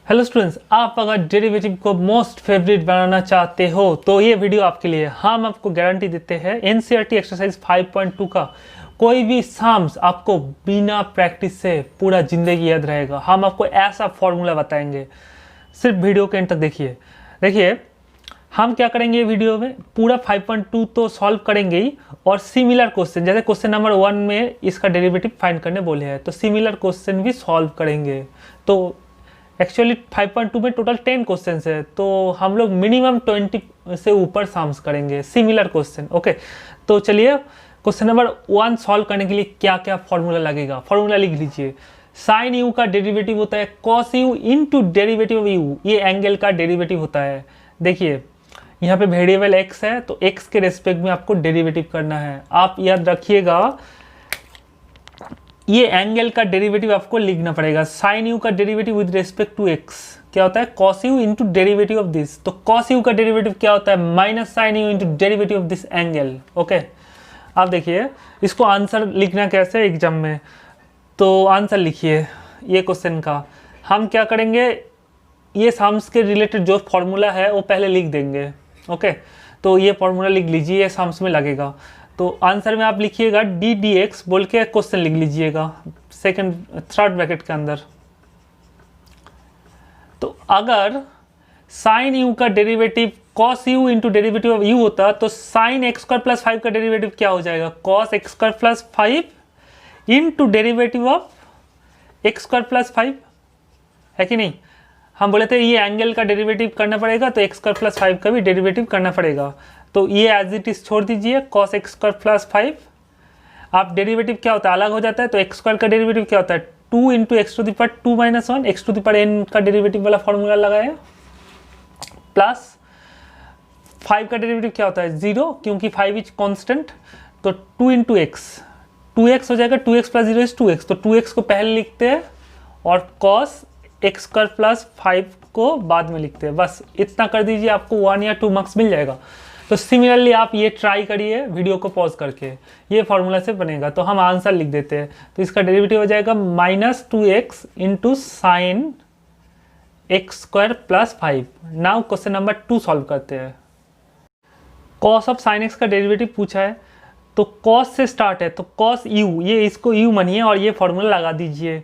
Hello students, आप अगर derivative को मोस्ट फेवरेट बनाना चाहते हो तो ये वीडियो आपके लिए। हम आपको गारंटी देते हैं एनसीईआरटी एक्सरसाइज 5.2 का कोई भी सम्स आपको बिना प्रैक्टिस से पूरा जिंदगी याद रहेगा। हम आपको ऐसा फॉर्मूला बताएंगे, सिर्फ वीडियो के एंड तक देखिए हम क्या करेंगे वीडियो में, पूरा 5.2 तो सॉल्व करेंगे ही, और सिमिलर क्वेश्चन जैसे क्वेश्चन नंबर 1 में इसका डेरिवेटिव फाइंड करने बोले हैं तो सिमिलर क्वेश्चन भी सॉल्व करेंगे। तो एक्चुअली 5.2 में टोटल 10 क्वेश्चन है, तो हम लोग मिनिमम 20 से ऊपर सम्स करेंगे सिमिलर क्वेश्चन। ओके, तो चलिए क्वेश्चन नंबर 1 सॉल्व करने के लिए क्या क्या फॉर्मूला लगेगा। फॉर्मूला लिख लीजिए। साइन यू का डेरिवेटिव होता है cos you into derivative of u, ये एंगल का डेरिवेटिव होता है। देखिए यहाँ पे वेरिएबल x है तो x के रेस्पेक्ट में आपको डेरिवेटिव करना है। आप याद रखिएगा ये एंगल का डेरिवेटिव आपको लिखना पड़ेगा। साइन यू का derivative with respect to x क्या होता है, cos you into derivative of this. तो कॉस यू का डेरिवेटिव क्या होता है, minus sine U into derivative of this angle. Okay, आप देखिए इसको आंसर लिखना कैसे एग्जाम में, तो आंसर लिखिए ये क्वेश्चन का। हम क्या करेंगे, ये सम्स के रिलेटेड जो फॉर्मूला है वो पहले लिख देंगे। ओके, तो ये फॉर्मूला लिख लीजिए, ये सम्स में लगेगा। तो आंसर में आप लिखिएगा डी डी एक्स बोल के क्वेश्चन लिख लीजिएगा थर्ड ब्रैकेट के अंदर। तो अगर साइन यू का derivative cos you into derivative of U होता तो साइन एक्स स्क्वायर प्लस 5 का डेरिवेटिव क्या हो जाएगा, cos x square plus 5 into derivative of x square plus 5, है कि नहीं। हम बोले थे ये एंगल का डेरिवेटिव करना पड़ेगा तो एक्स स्क्वायर प्लस 5 का भी डेरिवेटिव करना पड़ेगा। तो ये एज इट इज छोड़ दीजिए, कॉस एक्स स्क्वायर प्लस 5। आप डेरिवेटिव क्या होता है अलग हो जाता है, तो एक्स स्क्वायर का डेरिवेटिव क्या होता है 2 into X to the power 2 minus 1, X to the power N का डेरिवेटिव वाला फॉर्मूला लगाया, प्लस 5 का डेरिवेटिव क्या होता है 0, क्योंकि 5 इज कॉन्स्टेंट। तो 2 इंटू एक्स 2x हो जाएगा, 2x प्लस 0 इज 2x, तो 2x को पहले लिखते हैं और कॉस एक्स स्क्वायर प्लस 5 को बाद में लिखते हैं। बस इतना कर दीजिए, आपको 1 या 2 मार्क्स मिल जाएगा। तो सिमिलरली आप ये ट्राई करिए वीडियो को पॉज करके, ये फॉर्मूला से बनेगा। तो हम आंसर लिख देते हैं, तो इसका डेरिवेटिव हो जाएगा minus 2x into sine x square plus 5। Now question number 2 solve करते हैं। कॉस ऑफ साइन एक्स का डेरिवेटिव पूछा है, तो कॉस से स्टार्ट है, तो कॉस यू, ये इसको यू मानिए और ये फॉर्मूला लगा दीजिए।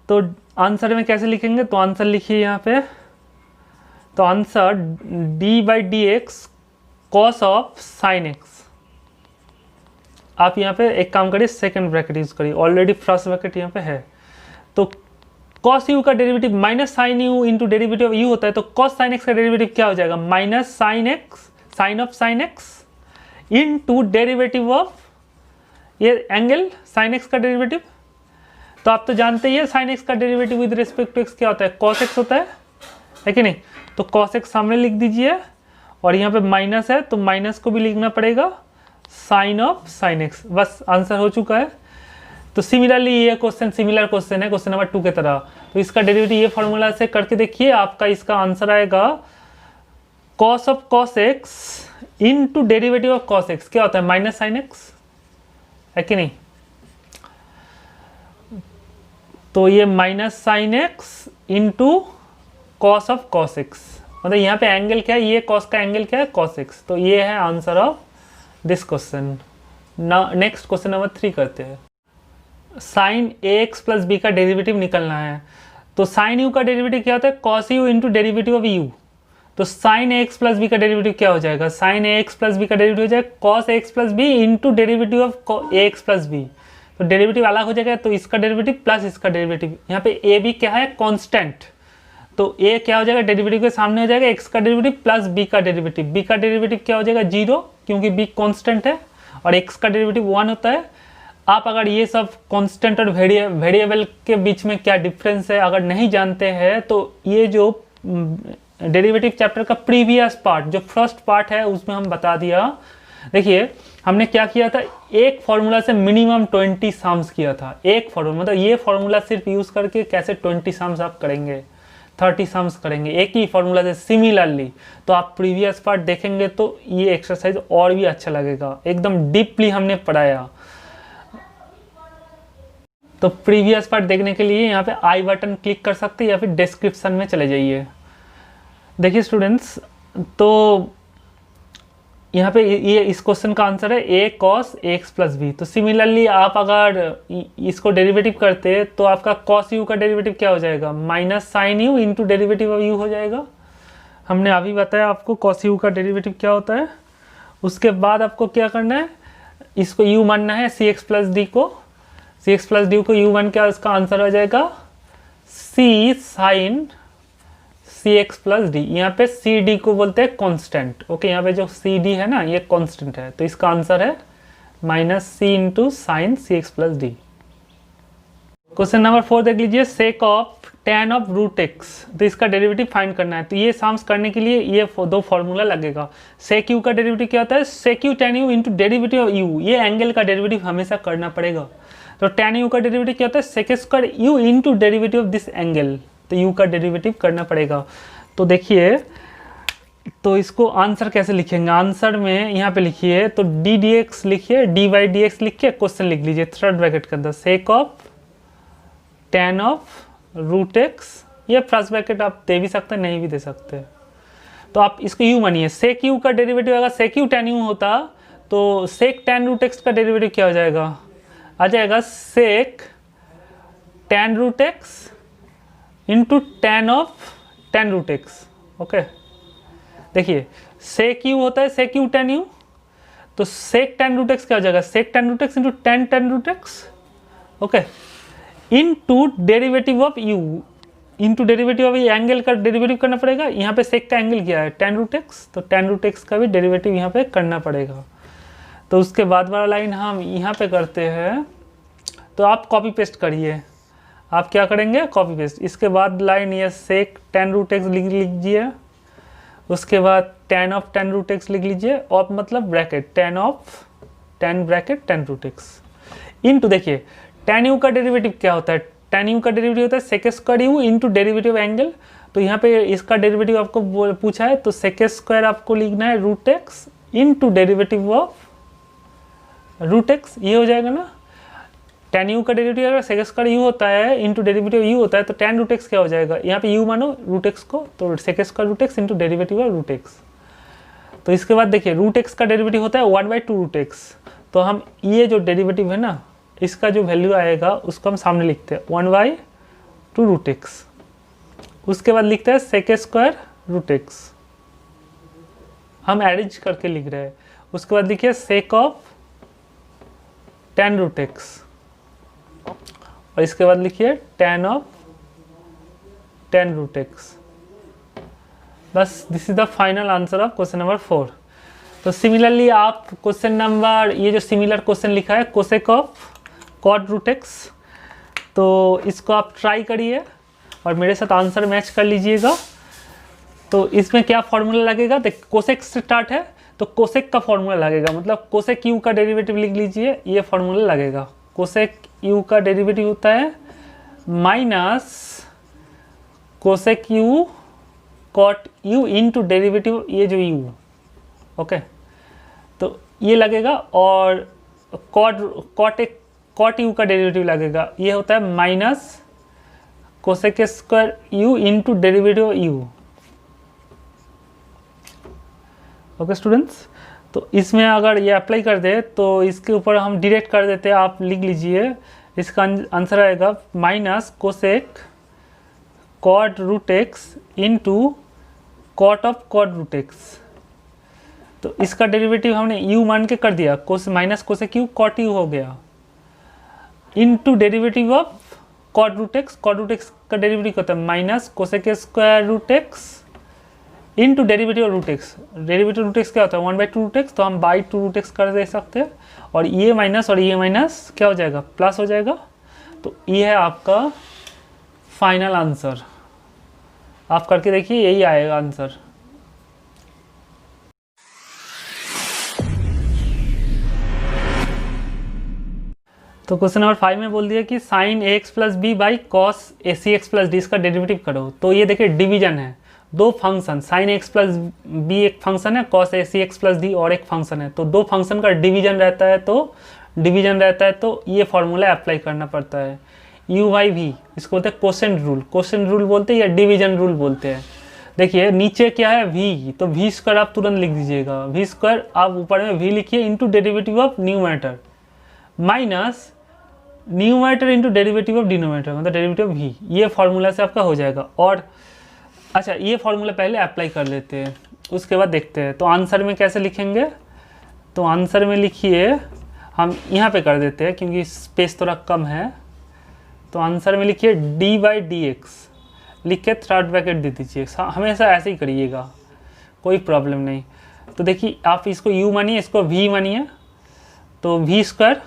तो आंसर में कैसे लिखेंगे, तो आंसर लिखिए यहाँ पे, तो answer D by D X cos of sine X. आप यहाँ पे एक काम करिए, सेकंड ब्रैकेट यूज करिए, ऑलरेडी फर्स्ट ब्रैकेट यहाँ पे है। तो कॉस यू का derivative minus sine U into derivative of U होता है, तो कॉस साइन एक्स का डेरिवेटिव क्या हो जाएगा, minus sine X sine of sine X into derivative of ये एंगल साइन एक्स का डेरिवेटिव। तो आप तो जानते ही है साइन एक्स का derivative with respect to X क्या होता है, कॉस एक्स होता है कि नहीं। तो कॉस एक्स सामने लिख दीजिए और यहाँ पे माइनस है तो माइनस को भी लिखना पड़ेगा, साइन ऑफ साइन एक्स। बस आंसर हो चुका है। तो सिमिलरली ये क्वेश्चन सिमिलर क्वेश्चन है क्वेश्चन नंबर 2 के तरह। तो इसका डेरिवेटिव ये फॉर्मूला से करके देखिए, आपका इसका आंसर आएगा cos of cos x into derivative of cos x क्या होता है, माइनस साइन एक्स, है कि नहीं। तो ये minus sine X into cos of cos x, मतलब यहाँ पे एंगल क्या है, ये कॉस का एंगल क्या है कॉस एक्स। तो ये है answer of this question. Next question number 3 करते हैं। Sign A x plus B का डेरिवेटिव निकलना है, तो साइन यू का डेरिवेटिव क्या होता है, cos you into derivative of U. तो sine A x plus B का डेरिवेटिव क्या हो जाएगा, sine A x plus B का डेरिवेटिव हो जाएगा cos A x plus B into derivative of A x plus B. तो डेरिवेटिव अलग हो जाएगा, तो इसका डेरिवेटिव प्लस इसका डेरिवेटिव। यहाँ पे ए बी क्या है कांस्टेंट, तो ए क्या हो जाएगा डेरिवेटिव के सामने हो जाएगा एक्स का डेरिवेटिव प्लस बी का डेरिवेटिव। बी का डेरिवेटिव क्या हो जाएगा 0, क्योंकि बी कांस्टेंट है, और एक्स का डेरिवेटिव 1 होता है। आप अगर ये सब कांस्टेंट और वेरिएबल के बीच में क्या डिफरेंस है अगर नहीं जानते हैं, तो ये जो डेरिवेटिव चैप्टर का प्रीवियस पार्ट जो फर्स्ट पार्ट है उसमें हम बता दिया। देखिए हमने क्या किया था, एक फॉर्मूला से मिनिमम 20 सम्स किया था। एक फॉर्मूला मतलब ये फॉर्मूला सिर्फ यूज करके कैसे 20 सम्स आप करेंगे, 30 सम्स करेंगे एक ही फॉर्मूला से सिमिलरली। तो आप प्रीवियस पार्ट देखेंगे तो ये एक्सरसाइज और भी अच्छा लगेगा, एकदम डीपली हमने पढ़ाया। तो प्रीवियस पार्ट देखने के लिए यहाँ पे आई बटन क्लिक कर सकते हैं या फिर डिस्क्रिप्शन में चले जाइए। देखिए स्टूडेंट्स, तो यहाँ पे ये इस क्वेश्चन का आंसर है a cos ax plus B. तो सिमिलरली आप अगर इसको डेरिवेटिव करते तो आपका cos u का डेरिवेटिव क्या हो जाएगा, minus sine U into derivative of u हो जाएगा। हमने अभी बताया आपको cos u का डेरिवेटिव क्या होता है। उसके बाद आपको क्या करना है, इसको u मानना है cx प्लस डी को, cx प्लस डी को u मान के इसका आंसर हो जाएगा c sign C x plus D. यहाँ पे सी डी को बोलते हैं कांस्टेंट। ओके, यहाँ पे जो सी डी है ना ये कांस्टेंट है, तो इसका आंसर है minus C into sine C x plus D. Question number 4 देख लीजिए, sec of tan of root x. तो इसका डेरिवेटिव फाइंड करना है। तो ये साम्स करने के लिए ये दो फॉर्मूला लगेगा। सेक यू का डेरिवेटिव क्या होता है, sec u tan u into derivative of u. ये एंगल का डेरिवेटिव हमेशा करना पड़ेगा। तो tan यू का डेरिवेटिव क्या होता है, sec square you into derivative of this angle. तो u का डेरिवेटिव करना पड़ेगा। तो देखिए, तो इसको आंसर कैसे लिखेंगे, आंसर में यहाँ पे लिखिए तो डी डी एक्स लिखिए, डी वाई डी एक्स लिख के क्वेश्चन लिख लीजिए थर्ड ब्रैकेट के अंदर, sec of tan of root X. ये फर्स्ट ब्रैकेट आप दे भी सकते हैं, नहीं भी दे सकते। तो आप इसको u मानिए, सेक u का डेरिवेटिव अगर सेक यू tan u होता तो सेक tan रूट एक्स का डेरिवेटिव क्या हो जाएगा, आ जाएगा sec tan root x into tan of tan root X. Okay, देखिए सेक यू होता है सेक यू tan यू, तो सेक tan रूट एक्स क्या हो जाएगा, sec tan root x into tan root X. Okay, into derivative of U, into derivative of angle का derivative करना पड़ेगा। यहाँ पे सेक का एंगल क्या है, tan रूट एक्स, तो tan रूट एक्स का भी डेरिवेटिव यहाँ पे करना पड़ेगा। तो उसके बाद वाला लाइन हम यहाँ पे करते हैं। तो आप कॉपी पेस्ट करिए, आप क्या करेंगे, कॉपी पेस्ट। इसके बाद लाइन ये सेक tan रूट एक्स लिख लीजिए, उसके बाद tan of tan root x लिख लीजिए, और मतलब bracket tan of tan bracket tan root X into, देखिए tan u का डेरिवेटिव क्या होता है, tan u का डेरिवेटिव होता है sec square you into derivative angle. तो यहाँ पे इसका डेरिवेटिव आपको पूछा है, तो सेक स्क्वायर आपको लिखना है root x into derivative of root X, ये हो जाएगा ना। tan u का डेरिवेटिव अगर सेक स्क्वायर यू होता है इंटू डेरिवेटिव यू होता है, तो tan रूट एक्स क्या हो जाएगा, यहाँ पे u मानो रूट एक्स को, तो sec square root x into derivative of root x. तो इसके बाद देखिए रूट एक्स का डेरिवेटिव होता है 1/2 रूट एक्स। तो हम ये जो डेरिवेटिव है ना, इसका जो वैल्यू आएगा उसको हम सामने लिखते हैं 1/2 रूट एक्स। उसके बाद लिखते हैं सेक स्क्वायर रूट एक्स, हम अरेंज करके लिख रहे हैं। उसके बाद लिखिए sec of tan root x, और इसके बाद लिखिए tan of tan root x. बस this is the final answer of question number 4। तो सिमिलरली आप क्वेश्चन नंबर, ये जो सिमिलर क्वेश्चन लिखा है cosec of cot root x, तो इसको आप ट्राई करिए और मेरे साथ आंसर मैच कर लीजिएगा। तो इसमें क्या फॉर्मूला लगेगा, देख कोसेक से स्टार्ट है तो कोसेक का फॉर्मूला लगेगा, मतलब कोसेक यू का डेरिवेटिव लिख लीजिए, ये फॉर्मूला लगेगा। कोसेक यू का डेरिवेटिव होता है minus cosec U cot you into derivative ये जो यू। ओके, तो ये लगेगा, और कॉट यू का डेरिवेटिव लगेगा, ये होता है minus cosec square you into derivative you. Okay students, तो इसमें अगर ये अप्लाई कर दे तो इसके ऊपर हम डायरेक्ट कर देते हैं, आप लिख लीजिए। इसका आंसर आएगा minus cosec cot root x into cot of cot root x. तो इसका डेरिवेटिव हमने u मान के कर दिया, minus cosec U cot U हो गया, into derivative of cot root X. Cot root x का डेरिवेटिव होता है minus cosec square root x into derivative root X. Derivative root x क्या होता है 1/2 रूट एक्स, तो हम बाई 2 रूट एक्स कर दे सकते हैं, और ये माइनस और ये माइनस क्या हो जाएगा, प्लस हो जाएगा। तो ये है आपका फाइनल आंसर, आप करके देखिए यही आएगा आंसर। तो क्वेश्चन नंबर 5 में बोल दिया कि sine A x plus B by cos A C x plus D, इसका डेरिवेटिव करो। तो ये देखिए डिवीजन है, दो function sine x plus B एक फंक्शन है, cos A C x plus D और एक फंक्शन है। तो दो फंक्शन का डिवीजन रहता है, तो ये फॉर्मूला अप्लाई करना पड़ता है। u बाई वी, इसको बोलते हैं क्वोशेंट रूल, क्वोशेंट रूल बोलते हैं या डिवीजन रूल बोलते हैं। देखिए नीचे क्या है v, तो v स्क्वायर आप तुरंत लिख दीजिएगा, v स्क्वायर आप ऊपर में v लिखिए into derivative of numerator minus numerator into derivative of denominator, मतलब डेरिवेटिव v, ये फार्मूला से आपका हो जाएगा। और अच्छा ये फार्मूला पहले अप्लाई कर लेते हैं, उसके बाद देखते हैं। तो आंसर में कैसे लिखेंगे, तो आंसर में लिखिए, हम यहाँ पे कर देते हैं क्योंकि स्पेस थोड़ा कम है। तो आंसर में लिखिए डी बाई डी एक्स, लिख के थर्ड ब्रैकेट दे दीजिए, हमेशा ऐसे ही करिएगा, कोई प्रॉब्लम नहीं। तो देखिए आप इसको u मानिए, इसको v मानिए, तो v स्क्वायर,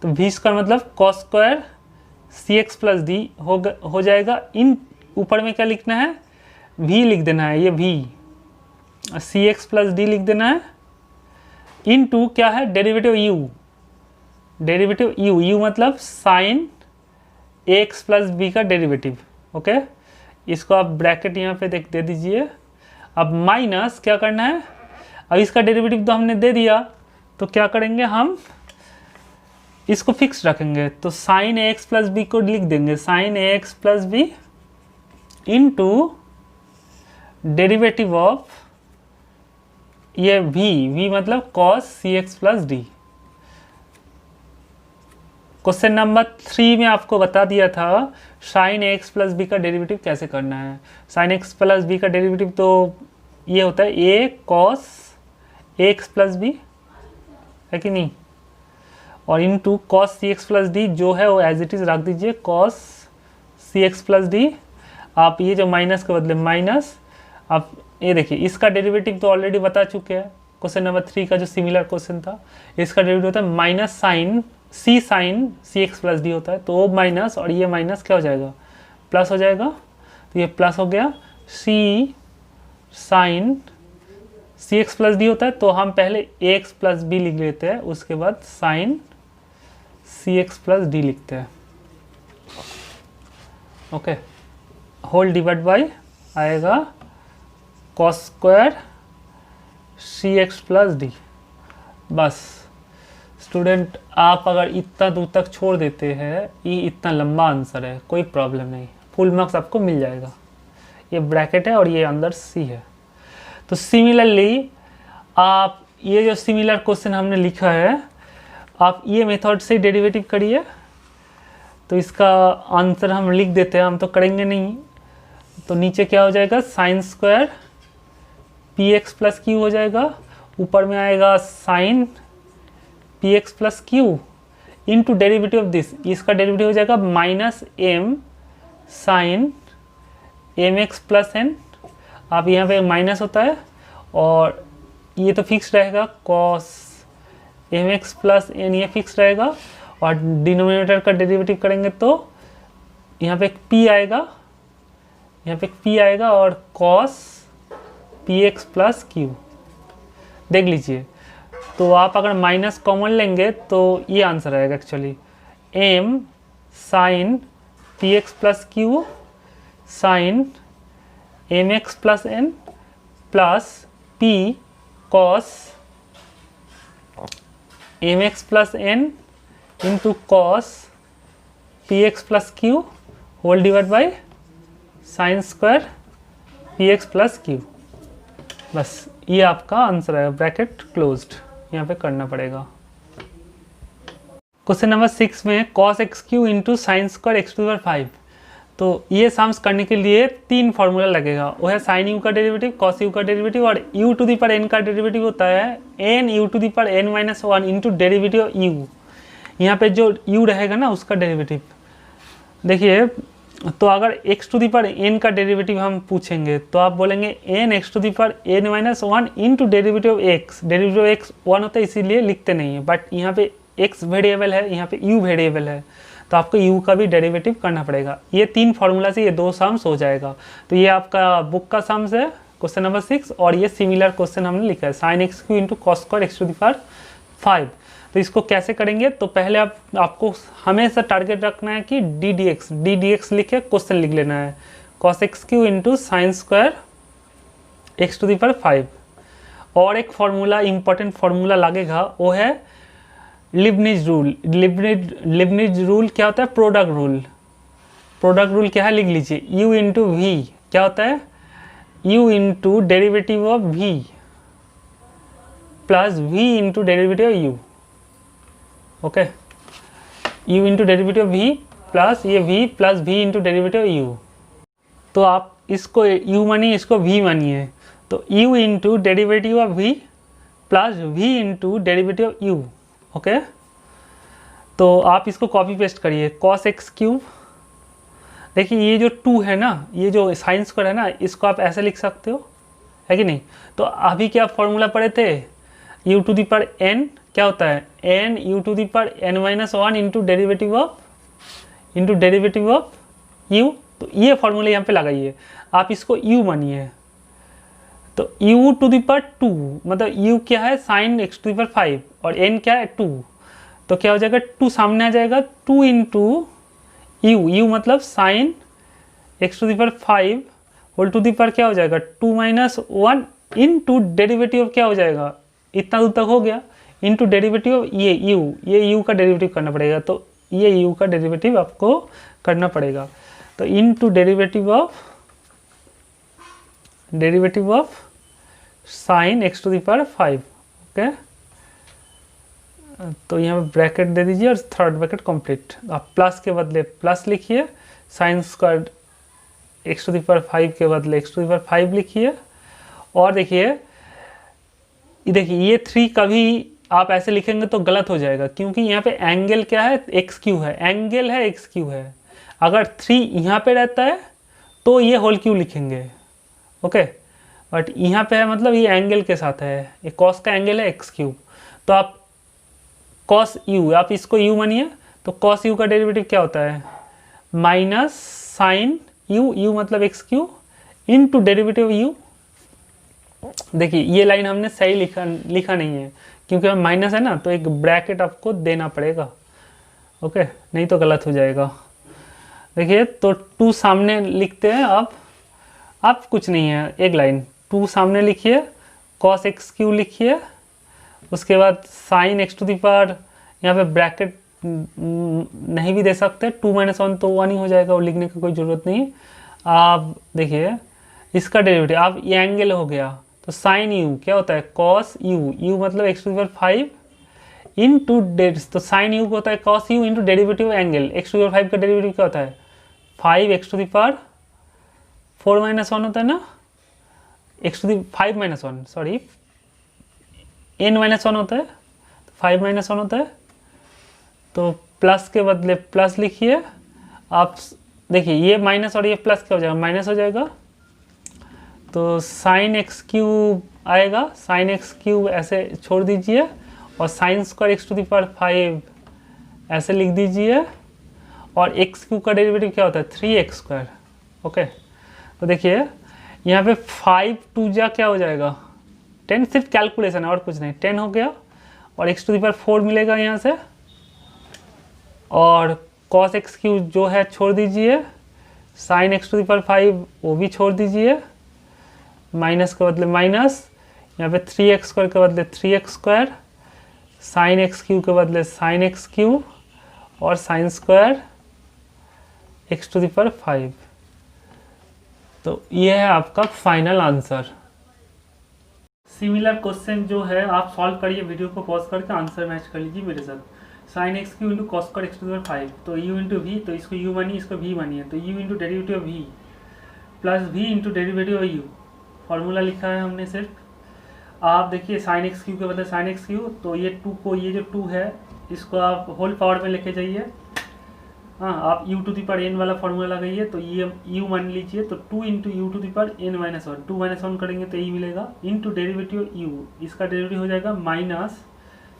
तो v स्क्वायर मतलब कॉस स्क्वायर सी एक्स प्लस डी हो जाएगा। इन ऊपर में क्या लिखना है, v लिख देना है, ये v सी एक्स प्लस डी लिख देना है, इन टू क्या है डेरिवेटिव u, डेरिवेटिव u मतलब साइन एक्स प्लस बी का डेरिवेटिव। ओके, इसको आप ब्रैकेट यहाँ पे दे दीजिए। अब माइनस क्या करना है, अब इसका डेरिवेटिव तो हमने दे दिया, तो क्या करेंगे हम इसको फिक्स रखेंगे, तो sine A x plus B को लिख देंगे, sine A x plus B into derivative of ये v मतलब cos C x plus D. Question number 3 में आपको बता दिया था साइन एक्स प्लस बी का डेरिवेटिव कैसे करना है। साइन एक्स प्लस बी का डेरिवेटिव तो ये होता है A cos x plus B, है कि नहीं, और into cos C x plus D जो है वो एज इट इज़ रख दीजिए, cos C x plus D. आप ये जो माइनस के बदले माइनस, आप ये देखिए इसका डेरिवेटिव तो ऑलरेडी बता चुके हैं, क्वेश्चन नंबर 3 का जो सिमिलर क्वेश्चन था, इसका डेरिवेटिव होता है minus sign C x plus D होता है, तो वो माइनस और ये माइनस क्या हो जाएगा, प्लस हो जाएगा, तो ये प्लस हो गया, सी sign C x plus D होता है, तो हम पहले एक्स प्लस बी लिख लेते हैं, उसके बाद sign C x plus D लिखते हैं। ओके, होल डिवाइड बाई आएगा कॉस स्क्वायर सी एक्स प्लस डी। बस स्टूडेंट आप अगर इतना दूर तक छोड़ देते हैं, ये इतना लंबा आंसर है, कोई प्रॉब्लम नहीं, फुल मार्क्स आपको मिल जाएगा। ये ब्रैकेट है और ये अंदर सी है। तो सिमिलरली आप ये जो सिमिलर क्वेश्चन हमने लिखा है, आप ये मेथड से डेरिवेटिव करिए। तो इसका आंसर हम लिख देते हैं, हम तो करेंगे नहीं, तो नीचे क्या हो जाएगा, sine square P X plus Q हो जाएगा, ऊपर में आएगा sine P X plus Q into derivative of this, इसका डेरिवेटिव हो जाएगा minus M sine M X plus N. आप यहाँ पे माइनस होता है और ये तो फिक्स रहेगा, cos M X plus N ये फिक्स रहेगा, और डिनोमिनेटर का डेरिवेटिव करेंगे तो यहाँ पे एक p आएगा, यहाँ पे एक p आएगा और cos P X plus Q. देख लीजिए, तो आप अगर माइनस कॉमन लेंगे तो ये आंसर आएगा actually, M sine P X plus Q sine M X plus N plus P cos M X plus N into cos P X plus Q whole divide by sine square P X plus Q. बस ये आपका answer है, bracket closed यहाँ पे करना पड़ेगा। Question number 6 में cos X cube into sine square x to the power 5, तो ये सम्स करने के लिए 3 फार्मूला लगेगा, वो है साइन यू का डेरिवेटिव, कॉस यू का डेरिवेटिव और U to the power N का डेरिवेटिव होता है N U to the power N minus 1 into derivative U. यहाँ पे जो यू रहेगा ना उसका डेरिवेटिव देखिए, तो अगर x to the power n का डेरिवेटिव हम पूछेंगे तो आप बोलेंगे n x to the power n minus 1 into derivative x, derivative x 1 होता है इसीलिए लिखते नहीं है, बट यहाँ पे x वेरिएबल है, यहाँ पे u वेरिएबल है, तो आपको u का भी डेरिवेटिव करना पड़ेगा। ये 3 फार्मूला से ये 2 सम्स हो जाएगा। तो ये आपका बुक का सम्स है क्वेश्चन नंबर 6, और ये सिमिलर क्वेश्चन हमने लिखा है sine x cube into cos square x to the power 5। तो इसको कैसे करेंगे, तो पहले आपको हमेशा टारगेट रखना है कि डी डी एक्स लिख के क्वेश्चन लिख लेना है, cos X cube into sine square x to the power 5। और एक फार्मूला इंपॉर्टेंट फार्मूला लगेगा, वो है लिबनिज रूल। लिबनिज रूल क्या होता है, प्रोडक्ट रूल। प्रोडक्ट रूल क्या है लिख लीजिए, u इंटू वी क्या होता है, u into derivative of v plus v into derivative of u। Okay, u into derivative of v plus ये v plus v into derivative of u। तो आप इसको u मानिए, इसको v मानिए, तो u into derivative of v plus v into derivative of u। Okay, तो आप इसको कॉपी पेस्ट करिए, कॉस एक्स क्यूब। देखिए ये जो 2 है ना, ये जो साइन स्क्वायर है ना, इसको आप ऐसे लिख सकते हो, है कि नहीं। तो अभी क्या फॉर्मूला पढ़े थे, u to the power n क्या होता है, n u to the power n minus 1 into derivative of u। तो ये फॉर्मूला यहाँ पे लगाइए, आप इसको u मानिए, तो u टू दी पावर 2 मतलब u क्या है sine x to the power 5 और n क्या है 2, तो क्या हो जाएगा 2 सामने आ जाएगा, 2 इंटू u मतलब sine x to the power 5 whole to the power क्या हो जाएगा 2 माइनस 1 इंटू डेरिवेटिव क्या हो जाएगा, इतना दूर तक हो गया, इंटू डेरिवेटिव ये u का डेरिवेटिव करना पड़ेगा, तो ये u का डेरिवेटिव आपको करना पड़ेगा, तो into derivative of sine x to the power 5। Okay, तो यहाँ पे ब्रैकेट दे दीजिए और थर्ड ब्रैकेट कंप्लीट, आप प्लस के बदले प्लस लिखिए, sine square x to the power 5 के बदले एक्स टू दी पावर 5 लिखिए। और देखिए ये 3 कभी आप ऐसे लिखेंगे तो गलत हो जाएगा, क्योंकि यहाँ पे एंगल क्या है एक्स क्यू है, एंगल है एक्स क्यू है, अगर 3 यहाँ पे रहता है तो ये होल क्यू लिखेंगे। ओके, बट यहाँ पे है मतलब ये एंगल के साथ है, ये कॉस का एंगल है एक्स क्यूब, तो आप कॉस यू आप इसको यू मानिए, तो कॉस यू का डेरिवेटिव क्या होता है माइनस साइन यू मतलब x cube into derivative you. देखिए ये लाइन हमने सही लिखा नहीं है, क्योंकि माइनस है ना, तो एक ब्रैकेट आपको देना पड़ेगा। ओके, नहीं तो गलत हो जाएगा। देखिए तो 2 सामने लिखते हैं, अब कुछ नहीं है, एक लाइन 2 सामने लिखिए, कॉस एक्स क्यू लिखिए, उसके बाद sine x to the power, यहाँ पे ब्रैकेट नहीं भी दे सकते, 2 माइनस 1 तो 1 ही हो जाएगा, और लिखने की कोई ज़रूरत नहीं। आप देखिए इसका डेरिवेटिव, आप ये एंगल हो गया, तो साइन यू क्या होता है कॉस यू मतलब x to the power 5 into तो साइन यू होता है cos you into derivative angle, x to the power 5 का डेरिवेटिव क्या होता है 5 x to the power 4 minus 1 होता है ना, x to the 5 minus 1 sorry n minus 1 होता है, 5 माइनस 1 होता है, तो प्लस के बदले प्लस लिखिए। आप देखिए ये माइनस और ये प्लस क्या हो जाएगा माइनस हो जाएगा, तो साइन एक्स क्यूब आएगा, साइन एक्स क्यूब ऐसे छोड़ दीजिए, और sine square x to the power 5 ऐसे लिख दीजिए, और एक्स क्यूब का डेरिवेटिव क्या होता है 3x स्क्वायर। ओके, तो देखिए यहाँ पे 5 2 जा क्या हो जाएगा 10, सिर्फ कैलकुलेशन है और कुछ नहीं, 10 हो गया, और एक्स टू दी पावर 4 मिलेगा यहाँ से, और कॉस एक्स क्यूब जो है छोड़ दीजिए, sine x to the power 5 वो भी छोड़ दीजिए, माइनस के बदले माइनस, यहाँ पे 3x स्क्वायर के बदले 3x square, sign x cube के बदले साइन एक्स क्यूब, और sine square x to the power 5। तो ये है आपका फाइनल आंसर। सिमिलर क्वेश्चन जो है आप सॉल्व करिए, वीडियो को पॉज करके आंसर मैच कर लीजिए मेरे साथ। Sine x cube into cos square x to the power 5, तो यू इंटू वी, तो इसको यू मानिए इसको वी मानिए, तो u into derivative of v plus v into derivative of u, formula लिखा है हमने सिर्फ। आप देखिए साइन एक्स क्यू के बदले साइन एक्स क्यू, तो ये 2 को ये जो 2 है इसको आप होल पावर में लेके जाइए। हाँ, आप u to the power n वाला फॉर्मूला लगाइए, तो ये u मान लीजिए, तो 2 into u to the power n minus 1, 2 minus 1 करेंगे तो e मिलेगा, इंटू डेरिवेटिव u, इसका डेरिवेटिव हो जाएगा minus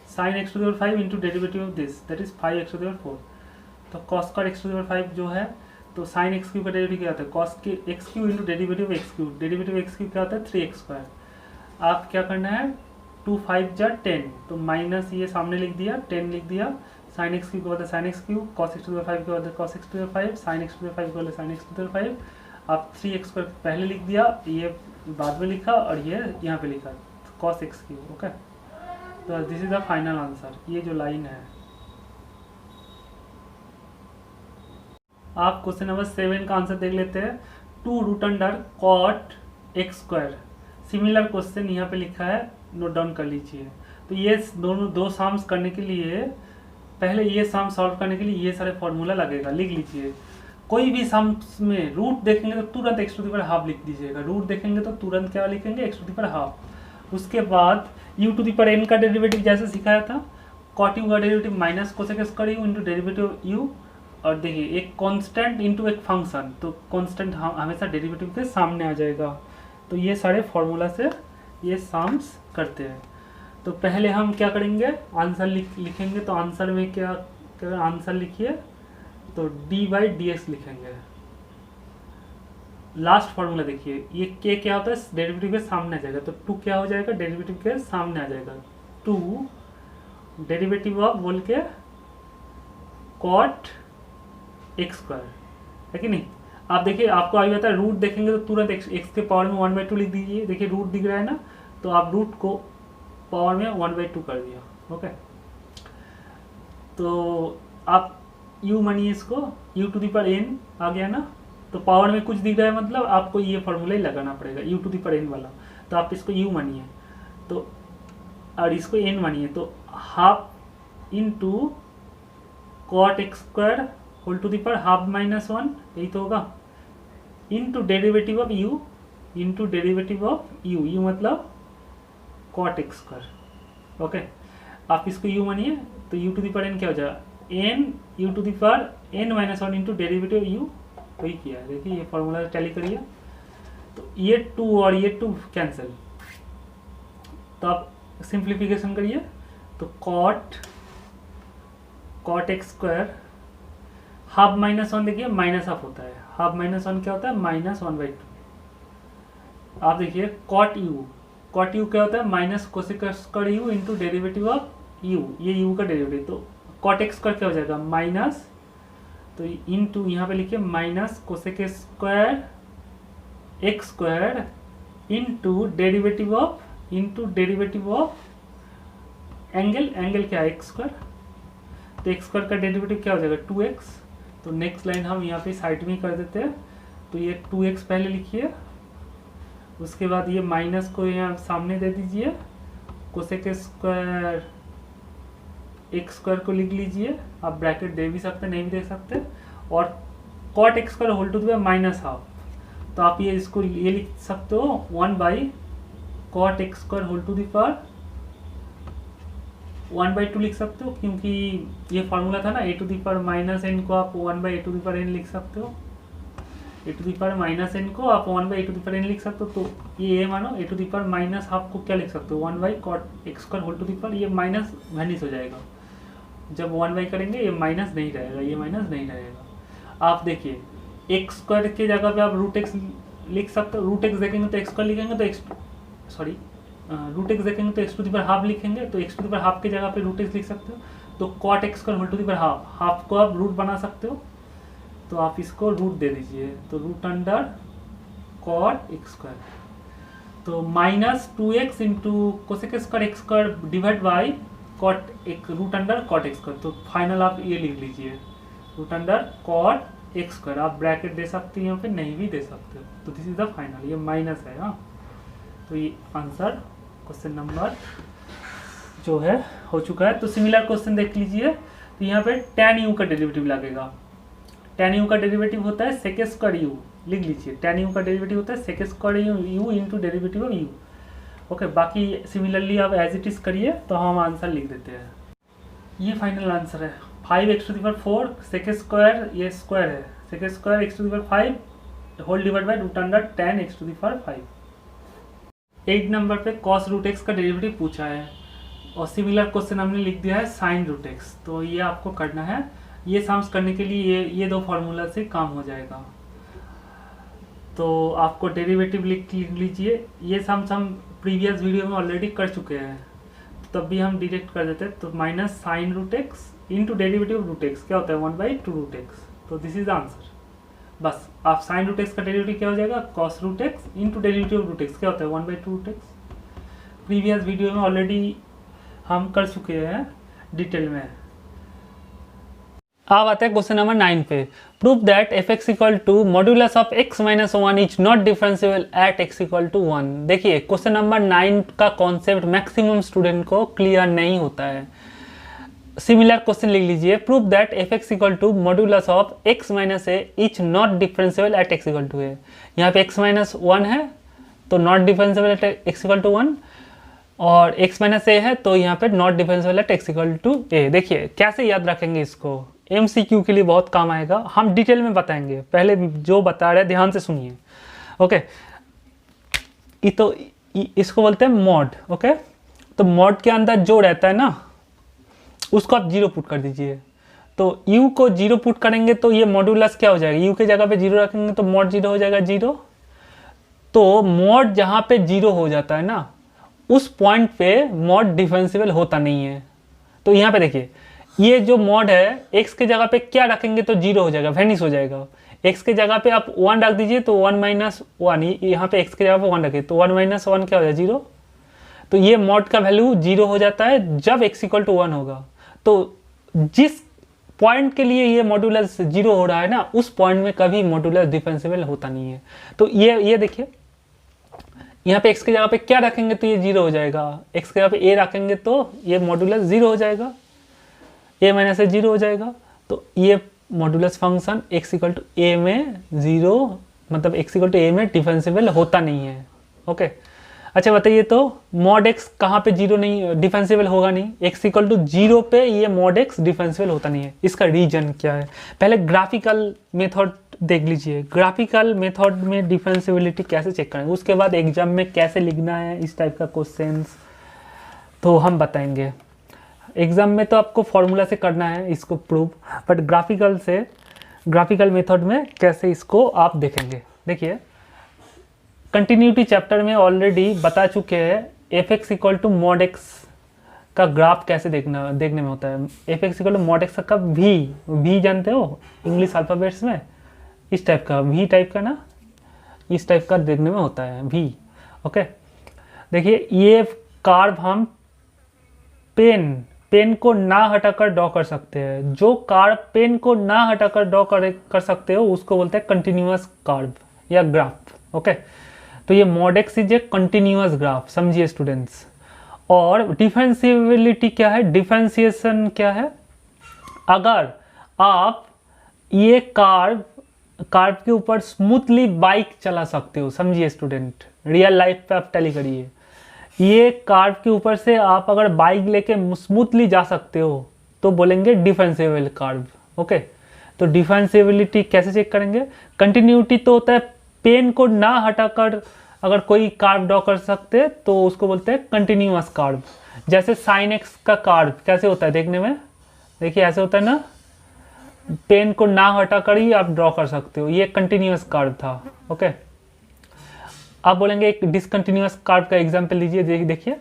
sine x to the power 5 into derivative of this that is 5 x to the power 4, तो cos square x to the power 5 जो है, तो साइन एक्स क्यू का डेरिवेटिव क्या होता है कॉस के x cube into derivative x Q, derivative x Q क्या होता है 3x स्क्वायर। आप क्या करना है 2 5 जा 10, तो माइनस ये सामने लिख दिया 10 लिख दिया, साइन एक्स क्यू के बाद sine x cube, cos x to the 5 के बाद cos x to the 5, sine x to the 5 के बाद साइन एक्स टू द 5, आप 3x स्क्वायर पहले लिख दिया, ये बाद में लिखा, और ये यहाँ पे लिखा कॉस एक्स क्यू। ओके, तो this is the final answer, ये जो लाइन है। आप क्वेश्चन नंबर 7 का आंसर देख लेते हैं। 2 root under cot x square, similar question यहाँ पे लिखा है, नोट डाउन कर लीजिए। तो ये दोनों दो साम्स करने के लिए, पहले ये सम सॉल्व करने के लिए ये सारे फॉर्मूला लगेगा, लिख लीजिए। कोई भी सम्स में रूट देखेंगे तो तुरंत x to the power half लिख दीजिएगा, रूट देखेंगे तो तुरंत क्या लिखेंगे, x to the power half. उसके बाद u to the power N का डेरिवेटिव जैसे सिखाया था, कॉट यू का derivative minus cosec square you into derivative u. और देखिए एक कांस्टेंट इंटू एक फंक्शन, तो कांस्टेंट हमेशा डेरिवेटिव के सामने आ जाएगा। तो ये सारे फॉर्मूला से ये सम्स करते हैं। तो पहले हम क्या करेंगे, आंसर लिखेंगे। तो आंसर में क्या आंसर लिखिए, तो डी बाई डी एक्स लिखेंगे। लास्ट फॉर्मूला देखिए, ये के क्या होता है, डेरिवेटिव के सामने आ जाएगा। तो 2 क्या हो जाएगा, डेरिवेटिव के सामने आ जाएगा। 2 डेरिवेटिव ऑफ बोल के कॉट एक्स स्क्वायर, है कि नहीं। आप देखिए आपको अभी बता, रूट देखेंगे तो तुरंत एक्स के पावर में 1/2 लिख दीजिए। देखिए रूट दिख रहा है ना, तो आप रूट को पावर में 1/2 कर दिया। ओके, तो आप u मानिए इसको, u to the power n आ गया ना, तो पावर में कुछ दिख रहा है, मतलब आपको ये फॉर्मूला ही लगाना पड़ेगा, u to the power n वाला। तो आप इसको u मानिए, तो और इसको n मानिए, तो half into cot x square whole to the power half minus 1, यही तो होगा, into derivative of u, into derivative of u, u मतलब कॉट एक्स स्क्वायर। ओके, आप इसको u मानिए, तो u to the power n क्या हो जाएगा, n u to the power n minus 1 into derivative u, वही किया है। देखिए ये फॉर्मूला टैली करिए, तो ये 2 और ये 2 कैंसिल, तो आप सिंप्लीफिकेशन करिए। तो cot x square half minus 1, देखिए माइनस हाफ होता है, हाफ माइनस 1 क्या होता है, -1/2। आप देखिए कॉट यू क्या होता है, minus cosec square you into derivative of u, ये यू का डेरिवेटिव। तो कॉट एक्स स्क्वायर क्या हो जाएगा, माइनस, तो इंटू यहाँ पे लिखिए minus cosec square x square into derivative of angle क्या है, एक्स स्क्वायर। तो एक्स स्क्वायर का डेरिवेटिव क्या हो जाएगा, 2x। तो नेक्स्ट लाइन हम यहाँ पे साइड में कर देते हैं। तो ये 2x पहले लिखिए, उसके बाद ये माइनस को यहाँ सामने दे दीजिए, कोसेक स्क्वायर एक्स स्क्वायर को लिख लीजिए। आप ब्रैकेट दे भी सकते नहीं भी दे सकते, और cot x square whole to the power minus half. तो आप ये इसको ये लिख सकते हो 1/, cot x square whole to the power 1/2 लिख सकते हो, क्योंकि ये फॉर्मूला था ना, a to the power minus n को आप 1/a to the power n लिख सकते हो, a to the power minus n को आप 1/a to the power n लिख सकते हो। तो ये a मानो, a to the power minus half को क्या लिख सकते हो, 1/, cot x square whole to the power, ये माइनस वैनिश हो जाएगा। जब 1/, करेंगे ये माइनस नहीं रहेगा, ये माइनस नहीं रहेगा। आप देखिए एक्स स्क्वायर के जगह पे आप रूट एक्स लिख सकते हो, रूट एक्स देखेंगे तो एक्स स्क्वायर लिखेंगे, तो रूट एक्स देखेंगे तो x to the power half लिखेंगे, तो x to the power half की जगह पे रूट एक्स लिख सकते हो। तो cot x square whole to the power half, half को आप रूट बना सकते हो, तो आप इसको रूट दे दीजिए। तो root under cot x square, तो -2x into cosec square x square divide by cot एक root under cot x square. तो फाइनल आप ये लिख लीजिए, root under cot x square. आप ब्रैकेट दे सकते हो यहाँ पे, नहीं भी दे सकते हो। तो दिस इज द फाइनल, ये माइनस है। हाँ, तो ये आंसर क्वेश्चन नंबर जो है हो चुका है। तो सिमिलर क्वेश्चन देख लीजिए। तो यहाँ पे tan u का डेरिवेटिव लगेगा। tan u का डेरिवेटिव होता है सेक स्क्वायर u, लिख लीजिए। tan u का डेरिवेटिव होता है sec square u into derivative of u। Okay, बाकी सिमिलरली आप एज इट इज करिए, तो हम आंसर लिख देते हैं। ये फाइनल आंसर है 5x to the power 4 sec square, ये स्क्वायर है, sec square x to the power 5 whole divide by root under tan x to the power 5। 8 number पे cos रूट एक्स का डेरिवेटिव पूछा है, और सिमिलर क्वेश्चन हमने लिख दिया है sin रूट एक्स। तो ये आपको करना है। ये सम्स करने के लिए ये दो फार्मूला से काम हो जाएगा। तो आपको डेरिवेटिव लिख लीजिए। ये सम्स हम प्रीवियस वीडियो में ऑलरेडी कर चुके हैं, तब भी हम डायरेक्ट कर देते हैं। तो minus sine root x into derivative root x क्या होता है, 1/2 रूट एक्स। तो दिस इज द आंसर। बस आप साइन रूट एक्स का डेरिवेटिव क्या हो जाएगा, cos root x into derivative root x क्या होता है, 1/2 रूट एक्स। प्रीवियस वीडियो में ऑलरेडी हम कर चुके हैं डिटेल में। अब आते हैं क्वेश्चन नंबर 9 पे। Prove that f x equal to modulus of x minus 1 is not differentiable at x equal to 1। देखिए क्वेश्चन नंबर 9 का कॉन्सेप्ट मैक्सिमम स्टूडेंट को क्लियर नहीं होता है। सिमिलर क्वेश्चन लिख लीजिए, prove that f x equal to modulus of x minus a is not differentiable at x equal to a. यहाँ पे एक्स माइनस 1 है तो not differentiable at x equal to 1, और x माइनस ए है तो यहाँ पे not differentiable at x equal to a. देखिए कैसे याद रखेंगे इसको, MCQ के लिए बहुत काम आएगा, हम डिटेल में बताएंगे, पहले जो बता रहे हैं ध्यान से सुनिए। ओके, तो इसको बोलते हैं मॉड। ओके, तो मॉड के अंदर जो रहता है ना उसको आप 0 पुट कर दीजिए। तो u को 0 पुट करेंगे तो ये मॉड्यूलस क्या हो जाएगा, u के जगह पे 0 रखेंगे तो मॉड 0 हो जाएगा 0। तो मॉड जहाँ पे 0 हो जाता है ना उस पॉइंट पे मॉड डिफरेंशिएबल होता नहीं है। तो यहाँ पे देखिए ये जो मॉड है x के जगह पे क्या रखेंगे तो 0 हो जाएगा, वेनिश हो जाएगा। x के जगह पे आप 1 रख दीजिए तो 1 माइनस 1, यहाँ पे x के जगह पे 1 रखिए तो 1 माइनस 1 क्या हो जाएगा 0। तो ये मॉड का वैल्यू 0 हो जाता है जब x इक्वल टू 1 होगा। तो जिस पॉइंट के लिए ये मॉड्यूलस 0 हो रहा है ना उस पॉइंट में कभी मॉड्यूलस डिफरेंशिएबल होता नहीं है। तो ये देखिए यहाँ पे x के जगह पे क्या रखेंगे तो ये 0 हो जाएगा, x के जगह पे a रखेंगे तो ये मॉड्यूलस 0 हो जाएगा, a माइनस ए 0 हो जाएगा। तो ये modulus function x equal to a में 0 मतलब x इक्वल टू a में डिफरेंशिएबल होता नहीं है। ओके, अच्छा बताइए तो मॉड x कहाँ पे 0 नहीं डिफरेंशिएबल होगा नहीं, x इक्वल टू 0 पे ये मॉड x डिफरेंशिएबल होता नहीं है। इसका रीजन क्या है, पहले ग्राफिकल मेथड देख लीजिए, ग्राफिकल मेथड में डिफरेंशिएबिलिटी कैसे चेक करेंगे, उसके बाद एग्जाम में कैसे लिखना है इस टाइप का क्वेश्चंस तो हम बताएंगे। एग्जाम में तो आपको फॉर्मूला से करना है इसको प्रूव, बट ग्राफिकल मेथड में कैसे इसको आप देखेंगे। देखिए कंटिन्यूटी चैप्टर में ऑलरेडी बता चुके हैं f x equal to mod x का ग्राफ कैसे देखने में होता है। F x equal to mod x का भी जानते हो इंग्लिश अल्फ़ाबेट्स में, इस टाइप का V टाइप का ना, इस टाइप का देखने में होता है V। ओके, देखिए ये कार्व हम पेन को ना हटाकर ड्रॉ कर सकते हैं। जो कार्व पेन को ना हटाकर ड्रॉ कर सकते हो उसको बोलते हैं कंटिन्यूअस कार्व या ग्राफ। ओके, तो ये mod x is a continuous graph, समझिए स्टूडेंट्स। और डिफरेंशिएबिलिटी क्या है, डिफरेंशिएशन क्या है, अगर आप ये कार्व के ऊपर स्मूथली बाइक चला सकते हो, समझिए स्टूडेंट, रियल लाइफ पे आप टैली करिए, ये कार्व के ऊपर से आप अगर बाइक लेके स्मूथली जा सकते हो तो बोलेंगे डिफरेंशिएबल कार्व। ओके, तो डिफरेंशिएबिलिटी कैसे चेक करेंगे, कंटिन्यूटी तो होता है पेन को ना हटाकर अगर कोई कार्व ड्रॉ कर सकते तो उसको बोलते हैं कंटिन्यूअस कार्व। जैसे साइन एक्स का कार्व कैसे होता है देखने में, देखिए ऐसे होता है ना, पेन को ना हटाकर ही आप ड्रॉ कर सकते हो, ये कंटिन्यूअस कार्व था। ओके, आप बोलेंगे एक डिसकंटिन्यूअस कार्व का एग्जांपल लीजिए। देखिए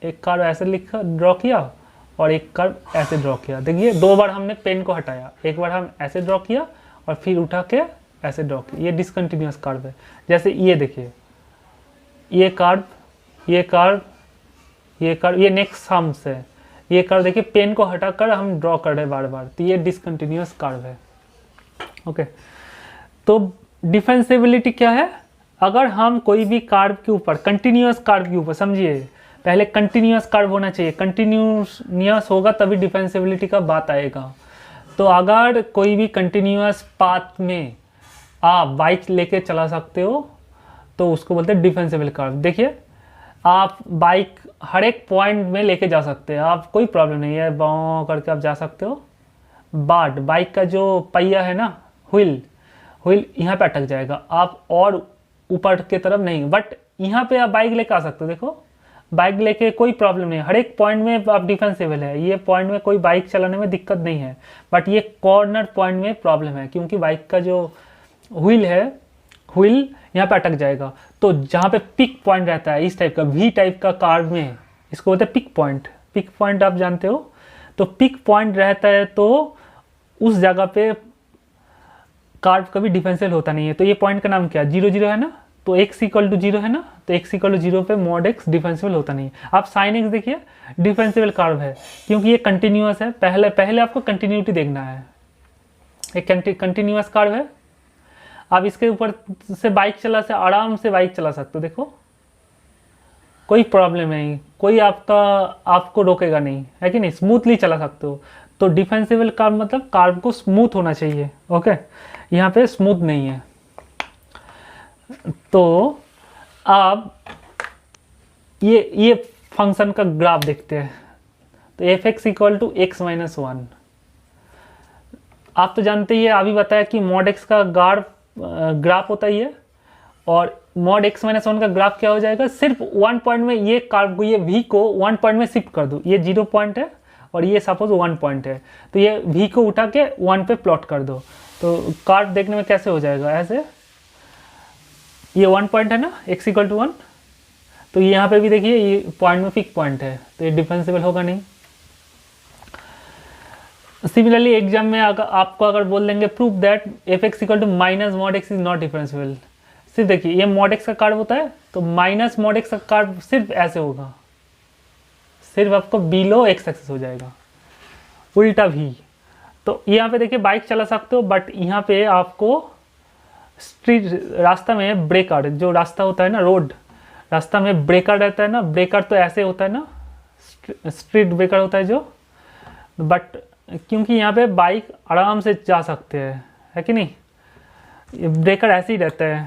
एक कार्व ऐसे ड्रॉ किया और एक कर्व ऐसे ड्रॉ किया। देखिए दो बार हमने पेन को हटाया, एक बार हम ऐसे ड्रॉ किया और फिर उठा के ऐसे ड्रॉ किया, ये डिसकंटिन्यूअस कर्व है। जैसे ये देखिए, ये कर्व, ये कर्व, ये कर्व, ये नेक्स्ट थम्स है, ये कर्व देखिए पेन को हटाकर हम ड्रॉ कर रहे हैं बार बार, तो ये डिसकंटिन्यूअस कर्व है। ओके, तो डिफरेंशिएबिलिटी क्या है, अगर हम कोई भी कर्व के ऊपर, कंटिन्यूअस कर्व के ऊपर, समझिए पहले कंटिन्यूअस कर्व होना चाहिए, कंटिन्यूअस होगा तभी डिफरेंशिएबिलिटी का बात आएगा। तो अगर कोई भी कंटिन्यूअस पाथ में आप बाइक लेके चला सकते हो तो उसको बोलते हैं डिफरेंशिएबल कर्व। देखिए आप बाइक हर एक पॉइंट में लेके जा सकते हैं, आप कोई प्रॉब्लम नहीं है, बाँव करके आप जा सकते हो, बट बाइक का जो पहिया है ना, व्हील यहाँ पे अटक जाएगा, आप और ऊपर की तरफ नहीं, बट यहाँ पे आप बाइक लेके आ सकते हो। देखो बाइक लेके कोई प्रॉब्लम नहीं है, हर एक पॉइंट में आप डिफरेंशिएबल है, ये पॉइंट में कोई बाइक चलाने में दिक्कत नहीं है, बट ये कॉर्नर पॉइंट में प्रॉब्लम है क्योंकि बाइक का जो व्हील है, व्हील यहाँ पे अटक जाएगा। तो जहाँ पे पिक पॉइंट रहता है इस टाइप का, वी टाइप का कार्व में, इसको बोलते हैं पिक पॉइंट। पिक पॉइंट आप जानते हो, तो पिक पॉइंट रहता है तो उस जगह पे कार्व कभी डिफरेंशियल होता नहीं है। तो ये पॉइंट का नाम क्या है, 0 0 है ना, तो x इक्वल टू 0 है ना, तो x इक्वल टू 0 पे मॉड x डिफरेंशिएबल होता नहीं है। आप साइन x देखिए डिफरेंशिएबल कर्व है क्योंकि ये कंटिन्यूअस है। पहले आपको कंटिन्यूटी देखना है, एक कंटिन्यूअस कर्व है। आप इसके ऊपर से बाइक से आराम से बाइक चला सकते हो, देखो कोई प्रॉब्लम नहीं, कोई आपको रोकेगा नहीं, है कि नहीं, स्मूथली चला सकते हो। तो डिफेंसिबल कर्व मतलब कर्व को स्मूथ होना चाहिए, ओके, यहाँ पे स्मूथ नहीं है। तो आप ये फंक्शन का ग्राफ देखते हैं। तो f x equal to x minus one, आप तो जानते ही है, अभी बताया कि मॉड एक्स का ग्राफ होता ही है, और मॉड एक्स माइनस वन का ग्राफ क्या हो जाएगा, सिर्फ 1 पॉइंट में ये कर्व को, ये वी को 1 पॉइंट में शिफ्ट कर दो। ये 0 पॉइंट है और ये सपोज 1 पॉइंट है, तो ये वी को उठा के 1 पे प्लॉट कर दो, तो कर्व देखने में कैसे हो जाएगा, ऐसे। ये 1 पॉइंट है ना, एक्स इक्वल टू 1, तो यहाँ पे भी देखिए ये पॉइंट में फिक्स पॉइंट है, तो ये डिफरेंशिएबल होगा नहीं। सिमिलरली एग्जाम में आपको अगर बोल देंगे prove that f x equal to minus mod x is not differentiable, सिर्फ देखिए ये मॉड एक्स का कर्व होता है, तो माइनस मॉड एक्स का कर्व सिर्फ ऐसे होगा, सिर्फ आपको बिलो एक्स एक्सिस हो जाएगा, उल्टा भी। तो यहाँ पे देखिए बाइक चला सकते हो, बट यहाँ पे आपको स्ट्रीट रास्ता में ब्रेकर, जो रास्ता होता है ना, रोड रास्ता में ब्रेकर रहता है ना, ब्रेकर तो ऐसे होता है ना, स्ट्रीट ब्रेकर होता है जो, बट क्योंकि यहाँ पे बाइक आराम से जा सकते हैं, है कि नहीं, ये ब्रेकर ऐसे ही रहता है।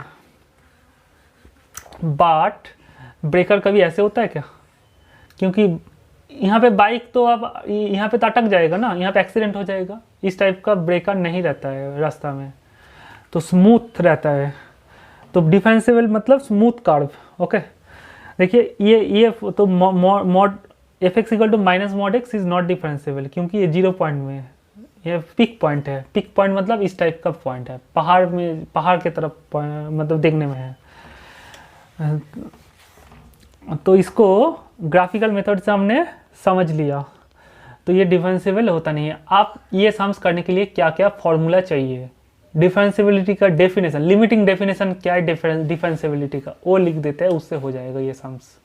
बट ब्रेकर कभी ऐसे होता है क्या, क्योंकि यहाँ पे बाइक तो अब यहाँ पे तो अटक जाएगा ना, यहाँ पे एक्सीडेंट हो जाएगा, इस टाइप का ब्रेकर नहीं रहता है रास्ता में, तो स्मूथ रहता है। तो डिफरेंशिएबल मतलब स्मूथ कर्व, ओके। देखिए ये तो mod f x equal to minus mod x is not differentiable, क्योंकि ये 0 पॉइंट में है, ये पिक पॉइंट है। पिक पॉइंट मतलब इस टाइप का पॉइंट है, पहाड़ के तरफ मतलब देखने में है। तो इसको ग्राफिकल मेथड से हमने समझ लिया, तो ये डिफरेंशिएबल होता नहीं है। आप ये सम्स करने के लिए क्या क्या फॉर्मूला चाहिए, डिफरेंशिएबिलिटी का डेफिनेशन, लिमिटिंग डेफिनेशन क्या है डिफरेंशिएबिलिटी का, वो लिख देते हैं, उससे हो जाएगा ये सम्स।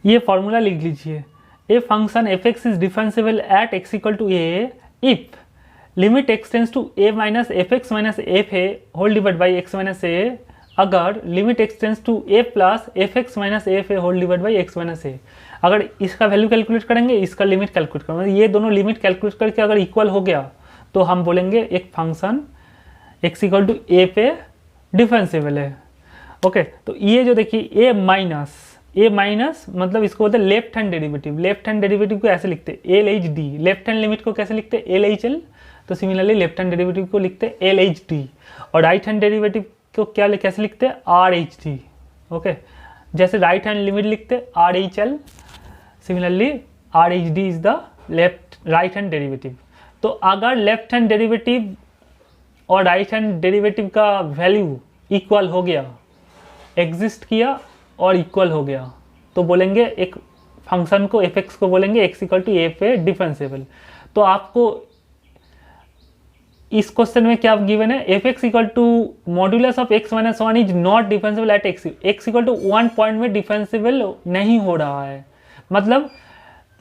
ये फॉर्मूला लिख लीजिए, a function f x is differentiable at x equal to a if limit x tends to a minus f x minus f a whole divide by x minus a, अगर limit x tends to a plus f x minus f a whole divide by x minus a. अगर इसका value calculate करेंगे, इसका limit calculate करेंगे, ये दोनों limit calculate करके अगर इक्वल हो गया, तो हम बोलेंगे एक फंक्शन एक्स इक्वल टू ए पे डिफरेंशिएबल है, ओके। तो ये जो देखिए ए माइनस मतलब इसको बोलते हैं left hand derivative. Left hand derivative को ऐसे लिखते हैं L H D, left hand limit को कैसे लिखते हैं एल एच एल, तो सिमिलरली लेफ्ट हैंड डेरिवेटिव को लिखते हैं एल एच डी, और राइट हैंड डेरिवेटिव को कैसे लिखते हैं आर एच डी, ओके। जैसे राइट हैंड लिमिट लिखते हैं R H L, similarly R H D is the right hand derivative. तो अगर लेफ्ट हैंड डेरिवेटिव और राइट हैंड डेरिवेटिव का वैल्यू इक्वल हो गया, एग्जिस्ट किया और इक्वल हो गया, तो बोलेंगे एक फंक्शन को एफ एक्स को बोलेंगे एक्स इक्वल टू ए पे डिफरेंशिएबल। तो आपको इस क्वेश्चन में क्या गिवन है, f x equal to modulus of x minus one is not differentiable at x equal to 1 point में डिफरेंशिएबल नहीं हो रहा है। मतलब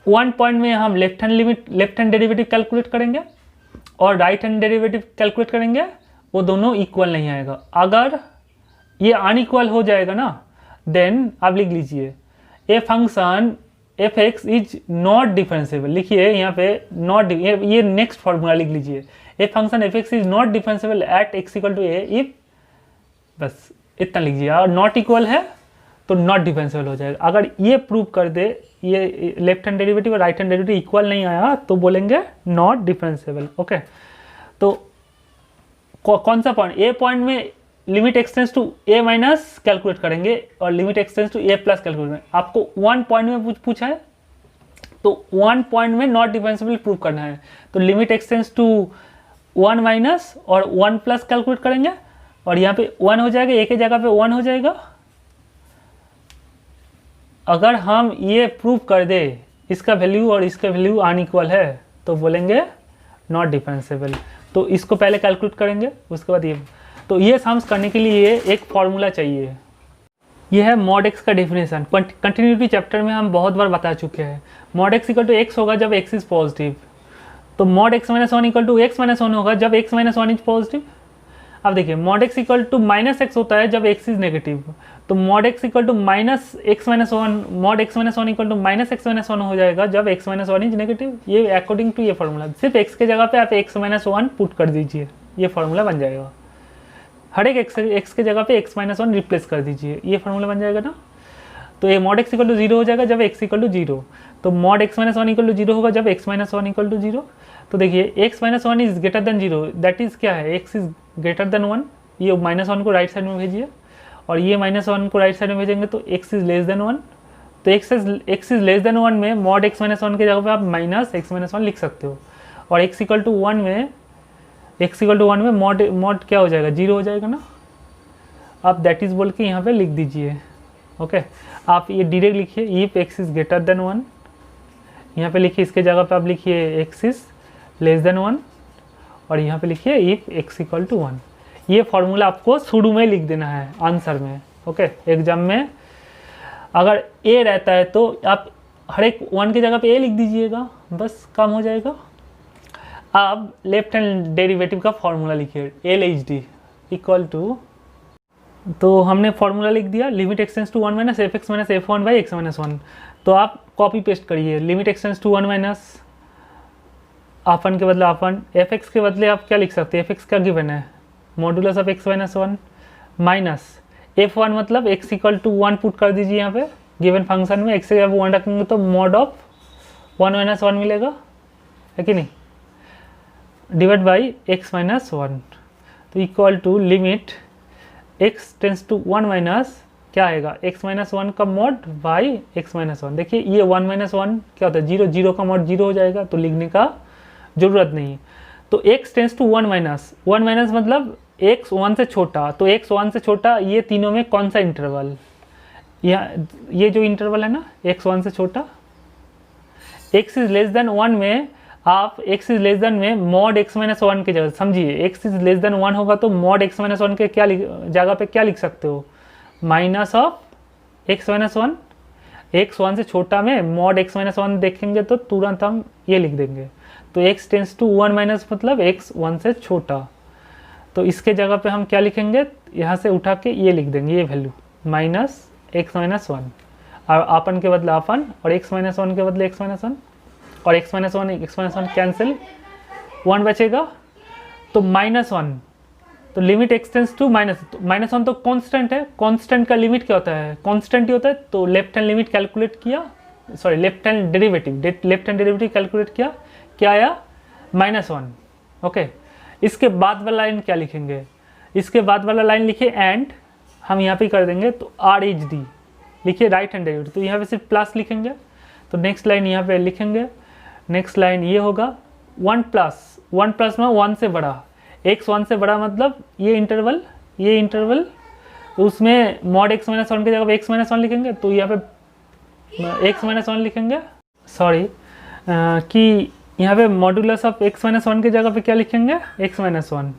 1 पॉइंट में हम लेफ्ट हैंड डेरिवेटिव कैलकुलेट करेंगे और राइट हैंड डेरिवेटिव कैलकुलेट करेंगे, वो दोनों इक्वल नहीं आएगा। अगर ये अनइक्वल हो जाएगा ना, देन आप लिख लीजिए a function f x is not differentiable, लिखिए यहाँ पे नॉट, ये नेक्स्ट फॉर्मूला लिख लीजिए, a function f x is not differentiable at x equal to a if, बस इतना लिखिए। और नॉट इक्वल है तो नॉट डिफरेंशिएबल हो जाएगा। अगर ये प्रूव कर दे, ये लेफ्ट हैंड डेरिवेटिव और राइट हैंड डेरिवेटिव इक्वल नहीं आया, तो बोलेंगे नॉट डिफरेंशिएबल, ओके। तो कौन सा पॉइंट, ए पॉइंट में limit x tends to a minus calculate करेंगे और limit x tends to a plus calculate करेंगे। आपको 1 पॉइंट में पूछा है, तो 1 पॉइंट में नॉट डिफरेंशिएबल प्रूव करना है, तो लिमिट एक्सटेंस टू 1 माइनस और 1 प्लस कैलकुलेट करेंगे, और यहाँ पे 1 हो जाएगा, एक ही जगह पे 1 हो जाएगा। अगर हम ये प्रूव कर दे इसका वैल्यू और इसका वैल्यू अनइक्वल है, तो बोलेंगे नॉट डिफरेंशिएबल। तो इसको पहले कैलकुलेट करेंगे, उसके बाद ये। तो ये सम्स करने के लिए एक फॉर्मूला चाहिए, ये है मॉड एक्स का डेफिनेशन। कंटिन्यूटी चैप्टर में हम बहुत बार बता चुके हैं। Mod x equal to x होगा जब एक्स इज पॉजिटिव, तो mod x minus one equal to x minus one होगा जब x minus one is positive. अब देखिए mod x equal to minus x होता है जब एक्स इज नेगेटिव, तो mod x equal to minus x minus one, mod x minus one equal to minus x minus one हो जाएगा जब x minus one is negative. ये according to ये formula, सिर्फ एक्स के जगह पे आप एक्स माइनस वन पुट कर दीजिए, ये फॉर्मूला बन जाएगा। हर एक एक्स के जगह पे एक्स माइनस वन रिप्लेस कर दीजिए, ये फॉर्मूला बन जाएगा ना। तो ये mod x equal to zero हो जाएगा जब एक्स इक्वल टू जीरो, तो mod x minus one equal to zero होगा जब x minus one equal to zero. तो देखिए x minus one is greater than zero, that is क्या है, x is greater than one. ये minus one को right side में भेजिए और ये माइनस वन को राइट साइड में भेजेंगे तो x is less than one. तो x is less than one में मॉड एक्स माइनस वन के जगह पे आप माइनस एक्स माइनस वन लिख सकते हो, और एक्स इक्वल टू वन में मॉड क्या हो जाएगा, जीरो हो जाएगा ना। आप दैट इज बोल के यहाँ पे लिख दीजिए। ओके, आप ये डायरेक्ट लिखिए if x is greater than one, यहाँ पे लिखिए, इसके जगह पे आप लिखिए x is less than one, और यहाँ पे लिखिए if x equal to one. ये फॉर्मूला आपको शुरू में लिख देना है आंसर में। ओके, एग्जाम में अगर ए रहता है तो आप हर एक वन की जगह पे ए लिख दीजिएगा, बस काम हो जाएगा। अब लेफ्ट हैंड डेरिवेटिव का फॉर्मूला लिखिए, L H D equal to, तो हमने फॉर्मूला लिख दिया, limit x tends to one minus f x minus f one by x minus one. तो आप कॉपी पेस्ट करिए, limit x tends to one minus अपन के बदले अपन, एफ एक्स के बदले आप क्या लिख सकते हैं, एफ एक्स क्या गिवन है, modulus of x minus one minus f one, मतलब x equal to one put कर दीजिए यहाँ पे गिवन फंक्शन में, एक्स से जब वन रखेंगे तो mod of one minus one मिलेगा, है कि नहीं, divide by x minus one. तो equal to limit x tends to one minus क्या आएगा, एक्स माइनस वन का mod by x minus one. देखिए ये वन माइनस वन क्या होता है, जीरो, जीरो का मॉड जीरो हो जाएगा, तो लिखने का जरूरत नहीं। तो x tends to one minus मतलब एक्स वन से छोटा, तो एक्स वन से छोटा ये तीनों में कौन सा इंटरवल, ये जो इंटरवल है ना एक्स वन से छोटा, x is less than one में आप एक्स इज लेस देन में मॉड एक्स माइनस वन की जगह, समझिए x is less than one होगा तो मॉड एक्स माइनस वन के क्या जगह पे क्या लिख सकते हो, minus of x minus one. X one से छोटा में मॉड एक्स माइनस वन देखेंगे तो तुरंत हम ये लिख देंगे। तो x tends to one minus मतलब एक्स वन से छोटा, तो इसके जगह पे हम क्या लिखेंगे, यहाँ से उठा के ये लिख देंगे, ये value minus x minus one, और अपन के बदले अपन, और एक्स माइनस वन के बदले एक्स माइनस वन, और x minus one cancel, one बचेगा तो माइनस वन। तो limit x tends to minus one तो कांस्टेंट है, कांस्टेंट का लिमिट क्या होता है, कांस्टेंट ही होता है। तो लेफ्ट हैंड लिमिट कैलकुलेट किया, sorry left hand derivative calculate किया, क्या आया माइनस वन। ओके, इसके बाद वाला लाइन क्या लिखेंगे, इसके बाद वाला लाइन लिखिए एंड, हम यहाँ पे कर देंगे तो आर एच डी लिखिए राइट हैंड डेरिवेटिव, तो यहाँ पे सिर्फ प्लस लिखेंगे। तो नेक्स्ट लाइन यहाँ पे लिखेंगे, नेक्स्ट लाइन ये होगा वन प्लस में वन से बड़ा, एक्स वन से बड़ा मतलब ये इंटरवल, तो उसमें मॉड एक्स माइनस वन की जगह एक्स माइनस वन लिखेंगे, तो यहाँ पे एक्स माइनस वन लिखेंगे, सॉरी कि यहाँ पे modulus of x minus one की जगह पे क्या लिखेंगे, एक्स माइनस वन।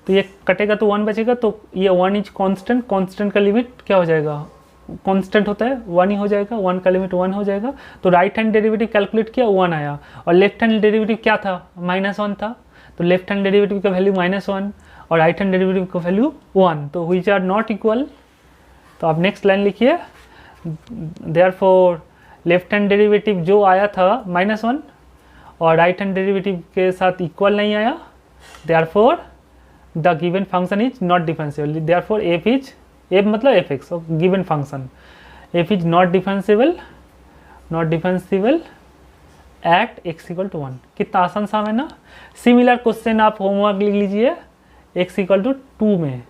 तो ये कटेगा तो वन बचेगा, तो ये वन इज कांस्टेंट का लिमिट क्या हो जाएगा, कांस्टेंट होता है वन ही हो जाएगा, वन का लिमिट वन हो जाएगा। तो राइट हैंड डेरिवेटिव कैलकुलेट किया, वन आया, और लेफ्ट हैंड डेरिवेटिव क्या था, माइनस वन था, तो लेफ्ट हैंड डेरिवेटिव का वैल्यू माइनस वन और राइट हैंड डेरिवेटिव का वैल्यू वन, तो व्हिच आर नॉट इक्वल। तो आप नेक्स्ट लाइन लिखिए, देयरफॉर लेफ्ट हैंड डेरिवेटिव जो आया था माइनस वन और राइट हैंड डेरिवेटिव के साथ इक्वल नहीं आया, therefore the given function is not differentiable, therefore f मतलब f x given function, f is not differentiable at x equal to one. कितना आसान सा है ना। सिमिलर क्वेश्चन आप होमवर्क लिख लीजिए, एक्स इक्वल टू टू में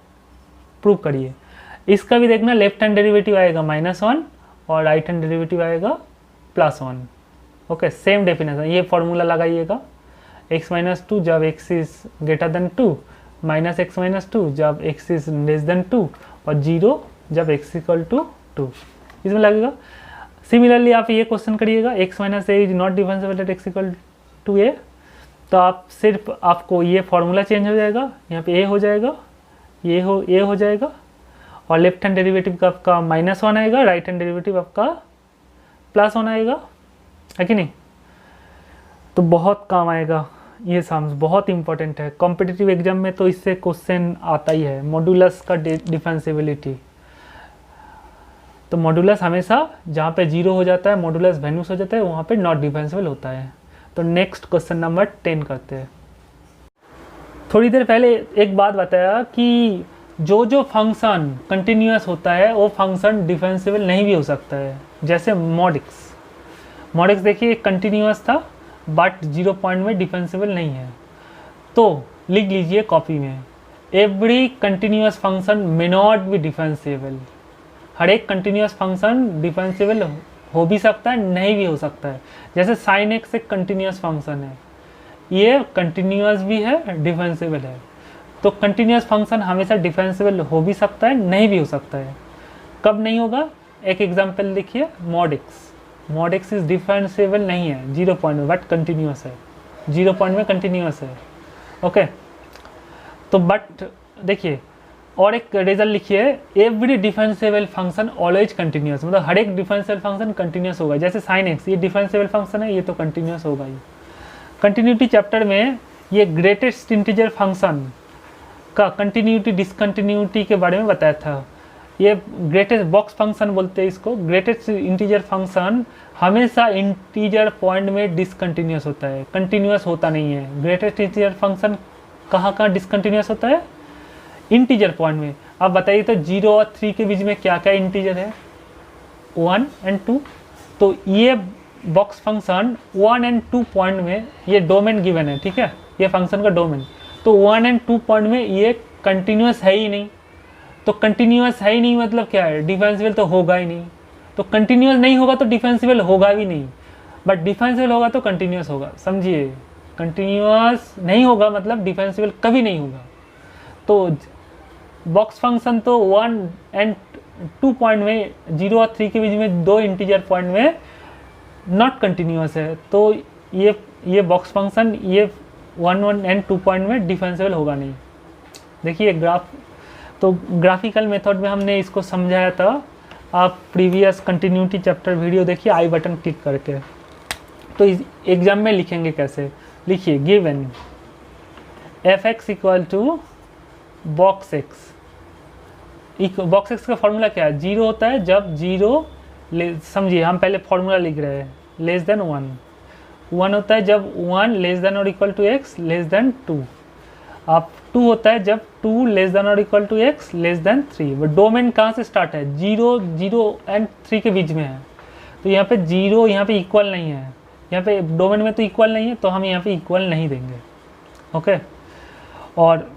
प्रूव करिए। इसका भी देखना, लेफ्ट हैंड डेरिवेटिव आएगा माइनस वन और राइट हैंड डेरिवेटिव आएगा plus one. Okay, same definition, ये फॉर्मूला लगाइएगा, एक्स माइनस टू जब x is greater than two, minus x minus two जब x is less than two, और zero जब x equal to two, इसमें लगेगा। Similarly आप ये क्वेश्चन करिएगा, x minus a is not differentiable at x equal to a, तो आप सिर्फ आपको ये फॉर्मूला चेंज हो जाएगा, यहाँ पे ए हो जाएगा, ए हो जाएगा, और लेफ्ट हैंड डेरिवेटिव का आपका माइनस वन आएगा, राइट हैंड डेरिवेटिव आपका प्लस वन आएगा, है कि नहीं। तो बहुत काम आएगा ये सम्स, बहुत इंपॉर्टेंट है कॉम्पिटिटिव एग्जाम में, तो इससे क्वेश्चन आता ही है। मॉड्यूलस का डिफरेंशिएबिलिटी, तो मॉड्यूलस हमेशा जहाँ पे 0 हो जाता है, मॉड्यूलस वैल्यूस हो जाता है, वहाँ पे नॉट डिफरेंशिएबल होता है। तो नेक्स्ट क्वेश्चन नंबर 10 करते हैं। थोड़ी देर पहले एक बात बताया कि जो फंक्शन कंटिन्यूअस होता है वो फंक्शन डिफरेंशिएबल नहीं भी हो सकता है। जैसे मॉड एक्स देखिए कंटिन्यूअस था बट 0 पॉइंट में डिफरेंशिएबल नहीं है, तो लिख लीजिए कॉपी में, every continuous function may not be differentiable. हर एक कंटिन्यूअस फंक्शन डिफरेंशिएबल हो भी सकता है, नहीं भी हो सकता है। जैसे साइन एक्स एक कंटिन्यूअस फंक्शन है, ये कंटिन्यूअस भी है, डिफरेंशिएबल है। तो कंटिन्यूअस फंक्शन हमेशा डिफरेंशिएबल हो भी सकता है, नहीं भी हो सकता है। कब नहीं होगा, एक एग्जांपल लिखिए, मॉड एक्स इज डिफरेंशिएबल नहीं है 0 पॉइंट में, बट कंटिन्यूअस है, 0 पॉइंट में कंटिन्यूअस है। ओके, तो बट देखिए और एक रिजल्ट लिखिए, every differentiable function always continuous, मतलब हर एक डिफरेंशिएबल फंक्शन कंटिन्यूअस होगा। जैसे साइन एक्स ये डिफरेंशिएबल फंक्शन है, ये तो कंटिन्यूअस होगा ही। कंटिन्यूटी चैप्टर में ये ग्रेटेस्ट इंटीजर फंक्शन का कंटिन्यूटी डिसकंटिन्यूटी के बारे में बताया था। ये ग्रेटेस्ट बॉक्स फंक्शन बोलते हैं इसको। ग्रेटेस्ट इंटीजर फंक्शन हमेशा इंटीजर पॉइंट में डिसकंटिन्यूअस होता है, कंटिन्यूअस होता नहीं है। ग्रेटेस्ट इंटीजर फंक्शन कहाँ डिसकंटिन्यूअस होता है, इंटीजर पॉइंट में। अब बताइए तो 0 और 3 के बीच में क्या क्या इंटीजर है, 1 और 2। तो ये बॉक्स फंक्शन 1 और 2 पॉइंट में, ये डोमेन गिवन है, ठीक है, ये फंक्शन का डोमेन। तो 1 और 2 पॉइंट में ये कंटिन्यूअस है ही नहीं। तो कंटिन्यूअस है ही नहीं मतलब क्या है, डिफरेंशिएबल तो होगा ही नहीं। तो कंटिन्यूअस नहीं होगा तो डिफरेंशिएबल होगा भी नहीं, बट डिफरेंशिएबल होगा तो कंटिन्यूअस होगा। समझिए, कंटिन्यूअस नहीं होगा मतलब डिफरेंशिएबल कभी नहीं होगा। तो बॉक्स फंक्शन तो 1 और 2 पॉइंट में, 0 और 3 के बीच में 2 इंटीजर पॉइंट में नॉट कंटिन्यूअस है। तो ये बॉक्स फंक्शन ये 1 और 2 पॉइंट में डिफरेंशिएबल होगा नहीं। देखिए ग्राफ, तो ग्राफिकल मेथड में हमने इसको समझाया था, आप प्रीवियस कंटिन्यूटी चैप्टर वीडियो देखिए आई बटन क्लिक करके। तो एग्जाम में लिखेंगे कैसे, लिखिए given f x equal to box x. Box x का फॉर्मूला क्या है, 0 होता है जब 0, समझिए हम पहले फॉर्मूला लिख रहे हैं, लेस देन 1। 1 होता है जब 1 लेस देन और equal to x less than 2। अब 2 होता है जब 2 लेस देन और equal to x less than 3। वो डोमेन कहाँ से स्टार्ट है, 0 और 3 के बीच में है। तो यहाँ पे 0 यहाँ पे इक्वल नहीं है, यहाँ पे डोमेन में तो इक्वल नहीं है, तो हम यहाँ पे इक्वल नहीं देंगे। ओके, और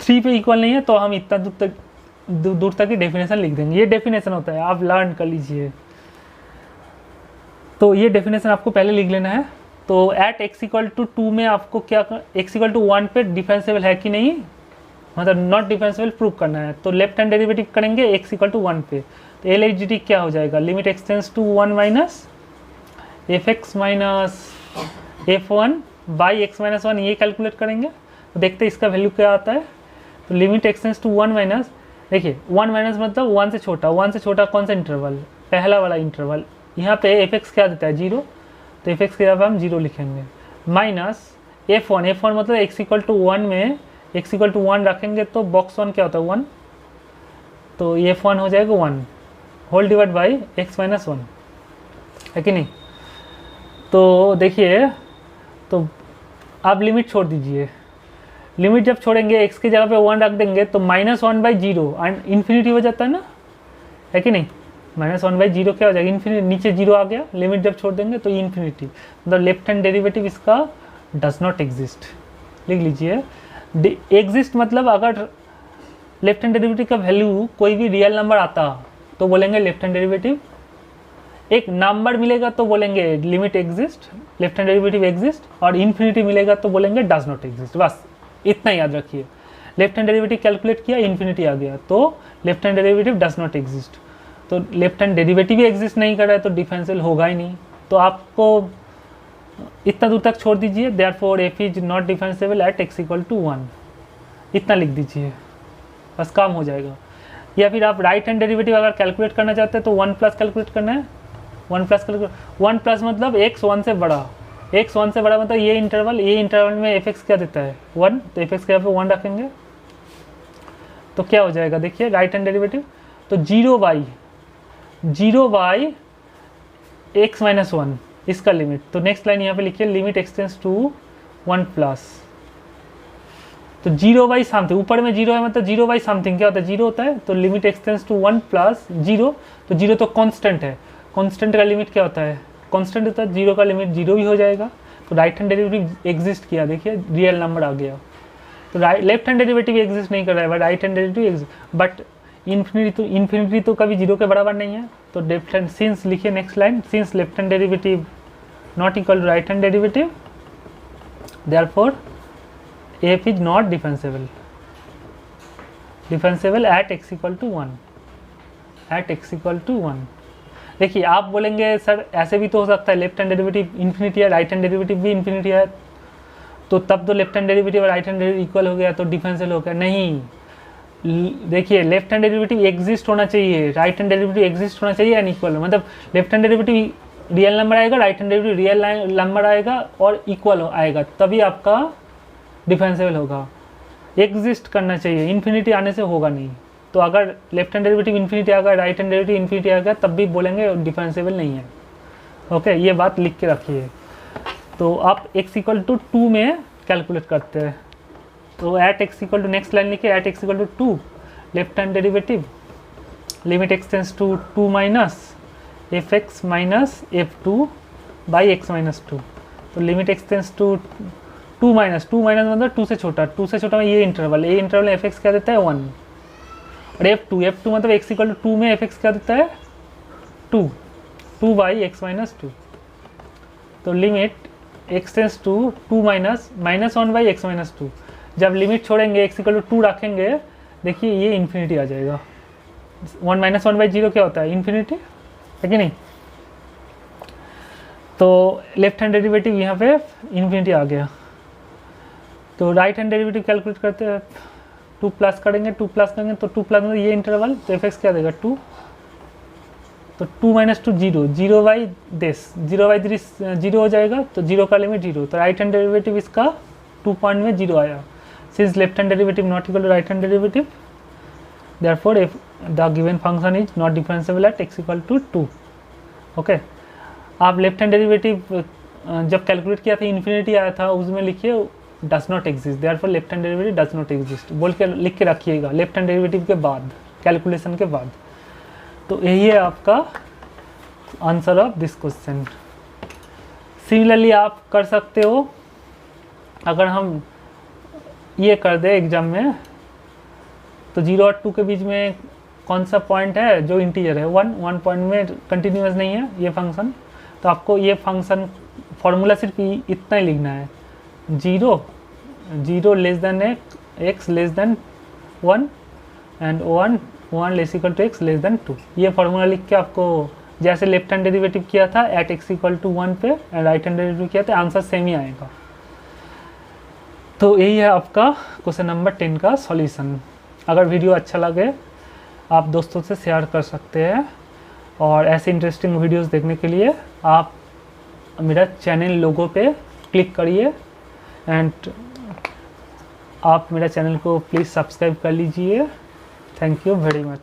3 पे इक्वल नहीं है तो हम इतना दूर तक की डेफिनेशन लिख देंगे। ये डेफिनेशन होता है, आप लर्न कर लीजिए। तो ये डेफिनेशन आपको पहले लिख लेना है। तो एट एक्स इक्वल टू 2 में आपको क्या, एक्स इक्वल टू 1 पे डिफरेंशिएबल है कि नहीं, मतलब नॉट डिफरेंशिएबल प्रूव करना है। तो लेफ्ट हैंड डेरिवेटिव करेंगे एक्स इक्वल टू 1 पे। तो एल एच डी टी क्या हो जाएगा, limit x tends to 1 minus f x minus f1 by x minus 1, ये कैलकुलेट करेंगे। तो देखते हैं इसका वैल्यू क्या आता है। तो लिमिट एक्सटेंस टू 1 माइनस, देखिए 1 माइनस मतलब 1 से छोटा। 1 से छोटा कौन सा इंटरवल, पहला वाला इंटरवल। यहाँ पे एफ एक्स क्या देता है, 0, तो एफ एक्स की जगह हम 0 लिखेंगे। माइनस f1, f1 मतलब x इक्वल टू 1 में x इक्वल टू 1 रखेंगे तो बॉक्स 1 क्या होता है, 1। तो f1 हो जाएगा 1 whole divide by x minus 1, है कि नहीं। तो देखिए, तो आप लिमिट छोड़ दीजिए। लिमिट जब छोड़ेंगे x की जगह पे 1 रख देंगे तो -1/0 एंड इन्फिनिटी हो जाता है ना, है कि नहीं। -1/0 क्या हो जाएगा, इन्फिनिटी, नीचे 0 आ गया। लिमिट जब छोड़ देंगे तो इन्फिनिटी, मतलब लेफ्ट हैंड डेरिवेटिव इसका डज नॉट एग्जिस्ट। लिख लीजिए, एग्जिस्ट मतलब अगर लेफ्ट हैंड डेरिवेटिव का वैल्यू कोई भी रियल नंबर आता तो बोलेंगे लेफ्ट हैंड डेरिवेटिव, एक नंबर मिलेगा तो बोलेंगे limit exist, left hand derivative exist, और इन्फिनिटी मिलेगा तो बोलेंगे डज नॉट एग्जिस्ट। बस इतना याद रखिए। लेफ्ट हैंड डेरिवेटिव कैलकुलेट किया, इन्फिनिटी आ गया, तो left hand derivative does not exist. तो लेफ्ट हैंड डेरिवेटिव भी एग्जिस्ट नहीं कर रहा है तो डिफरेंशियल होगा ही नहीं। तो आपको इतना दूर तक छोड़ दीजिए, therefore f is not differentiable at x equal to 1, इतना लिख दीजिए, बस काम हो जाएगा। या फिर आप राइट हैंड डेरिवेटिव अगर कैलकुलेट करना चाहते हैं तो 1 प्लस कैलकुलेट करना है। 1 प्लस मतलब x 1 से बड़ा, x 1 से बड़ा मतलब ये इंटरवल में एफ एक्स क्या देता है 1, तो एफ एक्स के यहाँ पे 1 रखेंगे तो क्या हो जाएगा देखिए राइट हैंड डेरिवेटिव, तो 0 बाई x माइनस 1 इसका लिमिट। तो नेक्स्ट लाइन यहाँ पे लिखिए लिमिट एक्सटेंस टू 1 प्लस, तो 0 बाई समथिंग, ऊपर में 0 है मतलब 0 बाई समथिंग क्या होता है 0 होता है, तो लिमिट एक्सटेंस टू 1 प्लस 0, तो 0 तो कांस्टेंट है, कांस्टेंट का लिमिट क्या होता है कांस्टेंट होता है, 0 का लिमिट 0 भी हो जाएगा। तो राइट हैंड डेरिवेटिव एग्जिस्ट किया, देखिए रियल नंबर आ गया। तो लेफ्ट हैंड डेरिवेटिव एग्जिस्ट नहीं कर रहा है but right hand derivative exist, but infinity तो कभी 0 के बराबर नहीं है। तो लेफ्ट हैंड सिंस लिखिए next line, since left hand derivative not equal to right hand derivative therefore f is not differentiable at x equal to 1, at x equal to 1। देखिए आप बोलेंगे सर ऐसे भी तो हो सकता है लेफ्ट हैंड डेरिवेटिव इन्फिनिटी है राइट हैंड डेरिवेटिव भी इन्फिनिटी है, तो तब तो लेफ्ट हैंड डेरिवेटिव और राइट हैंड डेरिवेटिव इक्वल हो गया तो डिफरेंशियल हो गया। नहीं, देखिए लेफ्ट हैंड डेरिवेटिव एग्जिस्ट होना चाहिए, राइट हैंड डेरिवेटिव एग्जिस्ट होना चाहिए अनइक्वल, मतलब left hand derivative real number आएगा, right hand derivative real number आएगा और इक्वल आएगा, तभी आपका डिफरेंशियल होगा। एग्जिस्ट करना चाहिए, इन्फिनिटी आने से होगा नहीं। तो अगर लेफ्ट हैंड डेरिवेटिव इन्फिनिटी आ गया, राइट हैंड डेरिवेटिव इन्फिनिटी आ गया, तब भी बोलेंगे डिफरेंशियल नहीं है। ओके, ये बात लिख के रखिए। तो आप x इक्वल टू 2 में कैलकुलेट करते हैं, तो at x equal to next line लिखिए at x equal to 2 left hand derivative limit x tends to 2 minus f x minus F2 by x minus 2। तो लिमिट एक्सटेंस टू 2 माइनस मतलब 2 से छोटा में ये इंटरवल में एफ एक्स क्या देता है 1, और F2 मतलब x इक्वल टू 2 में एफ एक्स क्या देता है 2 बाई x माइनस 2। तो limit x tends to 2 minus 1 by x minus 2, जब लिमिट छोड़ेंगे x इक्वल टू 2 रखेंगे, देखिए ये इन्फिनिटी आ जाएगा। 1 माइनस 1 बाई 0 क्या होता है इन्फिनिटी, है कि नहीं। तो लेफ्ट हैंड डेरिवेटिव यहाँ पे इन्फिनिटी आ गया। तो राइट हैंड डेरिवेटिव कैलकुलेट करते हैं, 2 प्लस करेंगे तो 2 प्लस में ये इंटरवल, तो एफ एक्स क्या देगा 2, तो 2 माइनस 2 0 बाई दिस 0 हो जाएगा, तो 0 का लिमिट 0, तो राइट हैंड डेरिवेटिव इसका 2 पॉइंट में 0 आया। Since left hand derivative not equal to right hand derivative therefore if the given function is not differentiable at x equal to 2। Okay, आप left hand derivative जब calculate किया था infinity आया था, उसमें लिखिए does not exist, therefore left hand derivative does not exist बोल के लिख के रखिएगा लेफ्ट हैंड डेरिवेटिव के बाद, कैलकुलेशन के बाद। तो यही है आपका answer of this question. Similarly आप कर सकते हो, अगर हम ये कर दे एग्जाम में, तो 0 और 2 के बीच में कौन सा पॉइंट है जो इंटीजर है 1 पॉइंट में कंटिन्यूस नहीं है ये फंक्शन, तो आपको ये फंक्शन फॉर्मूला सिर्फ इतना ही लिखना है, 0 less than x less than 1 and 1 less equal to x less than 2। ये फार्मूला लिख के आपको जैसे लेफ्ट हैंड डेरिवेटिव किया था एट x इक्वल टू 1 पे एंड राइट हैंड डेरिवेटिव किया था, आंसर सेम ही आएगा। तो यही है आपका क्वेश्चन नंबर 10 का सॉल्यूशन। अगर वीडियो अच्छा लगे आप दोस्तों से शेयर कर सकते हैं, और ऐसे इंटरेस्टिंग वीडियोस देखने के लिए आप मेरा चैनल लोगो पे क्लिक करिए एंड आप मेरा चैनल को प्लीज़ सब्सक्राइब कर लीजिए। Thank you very much.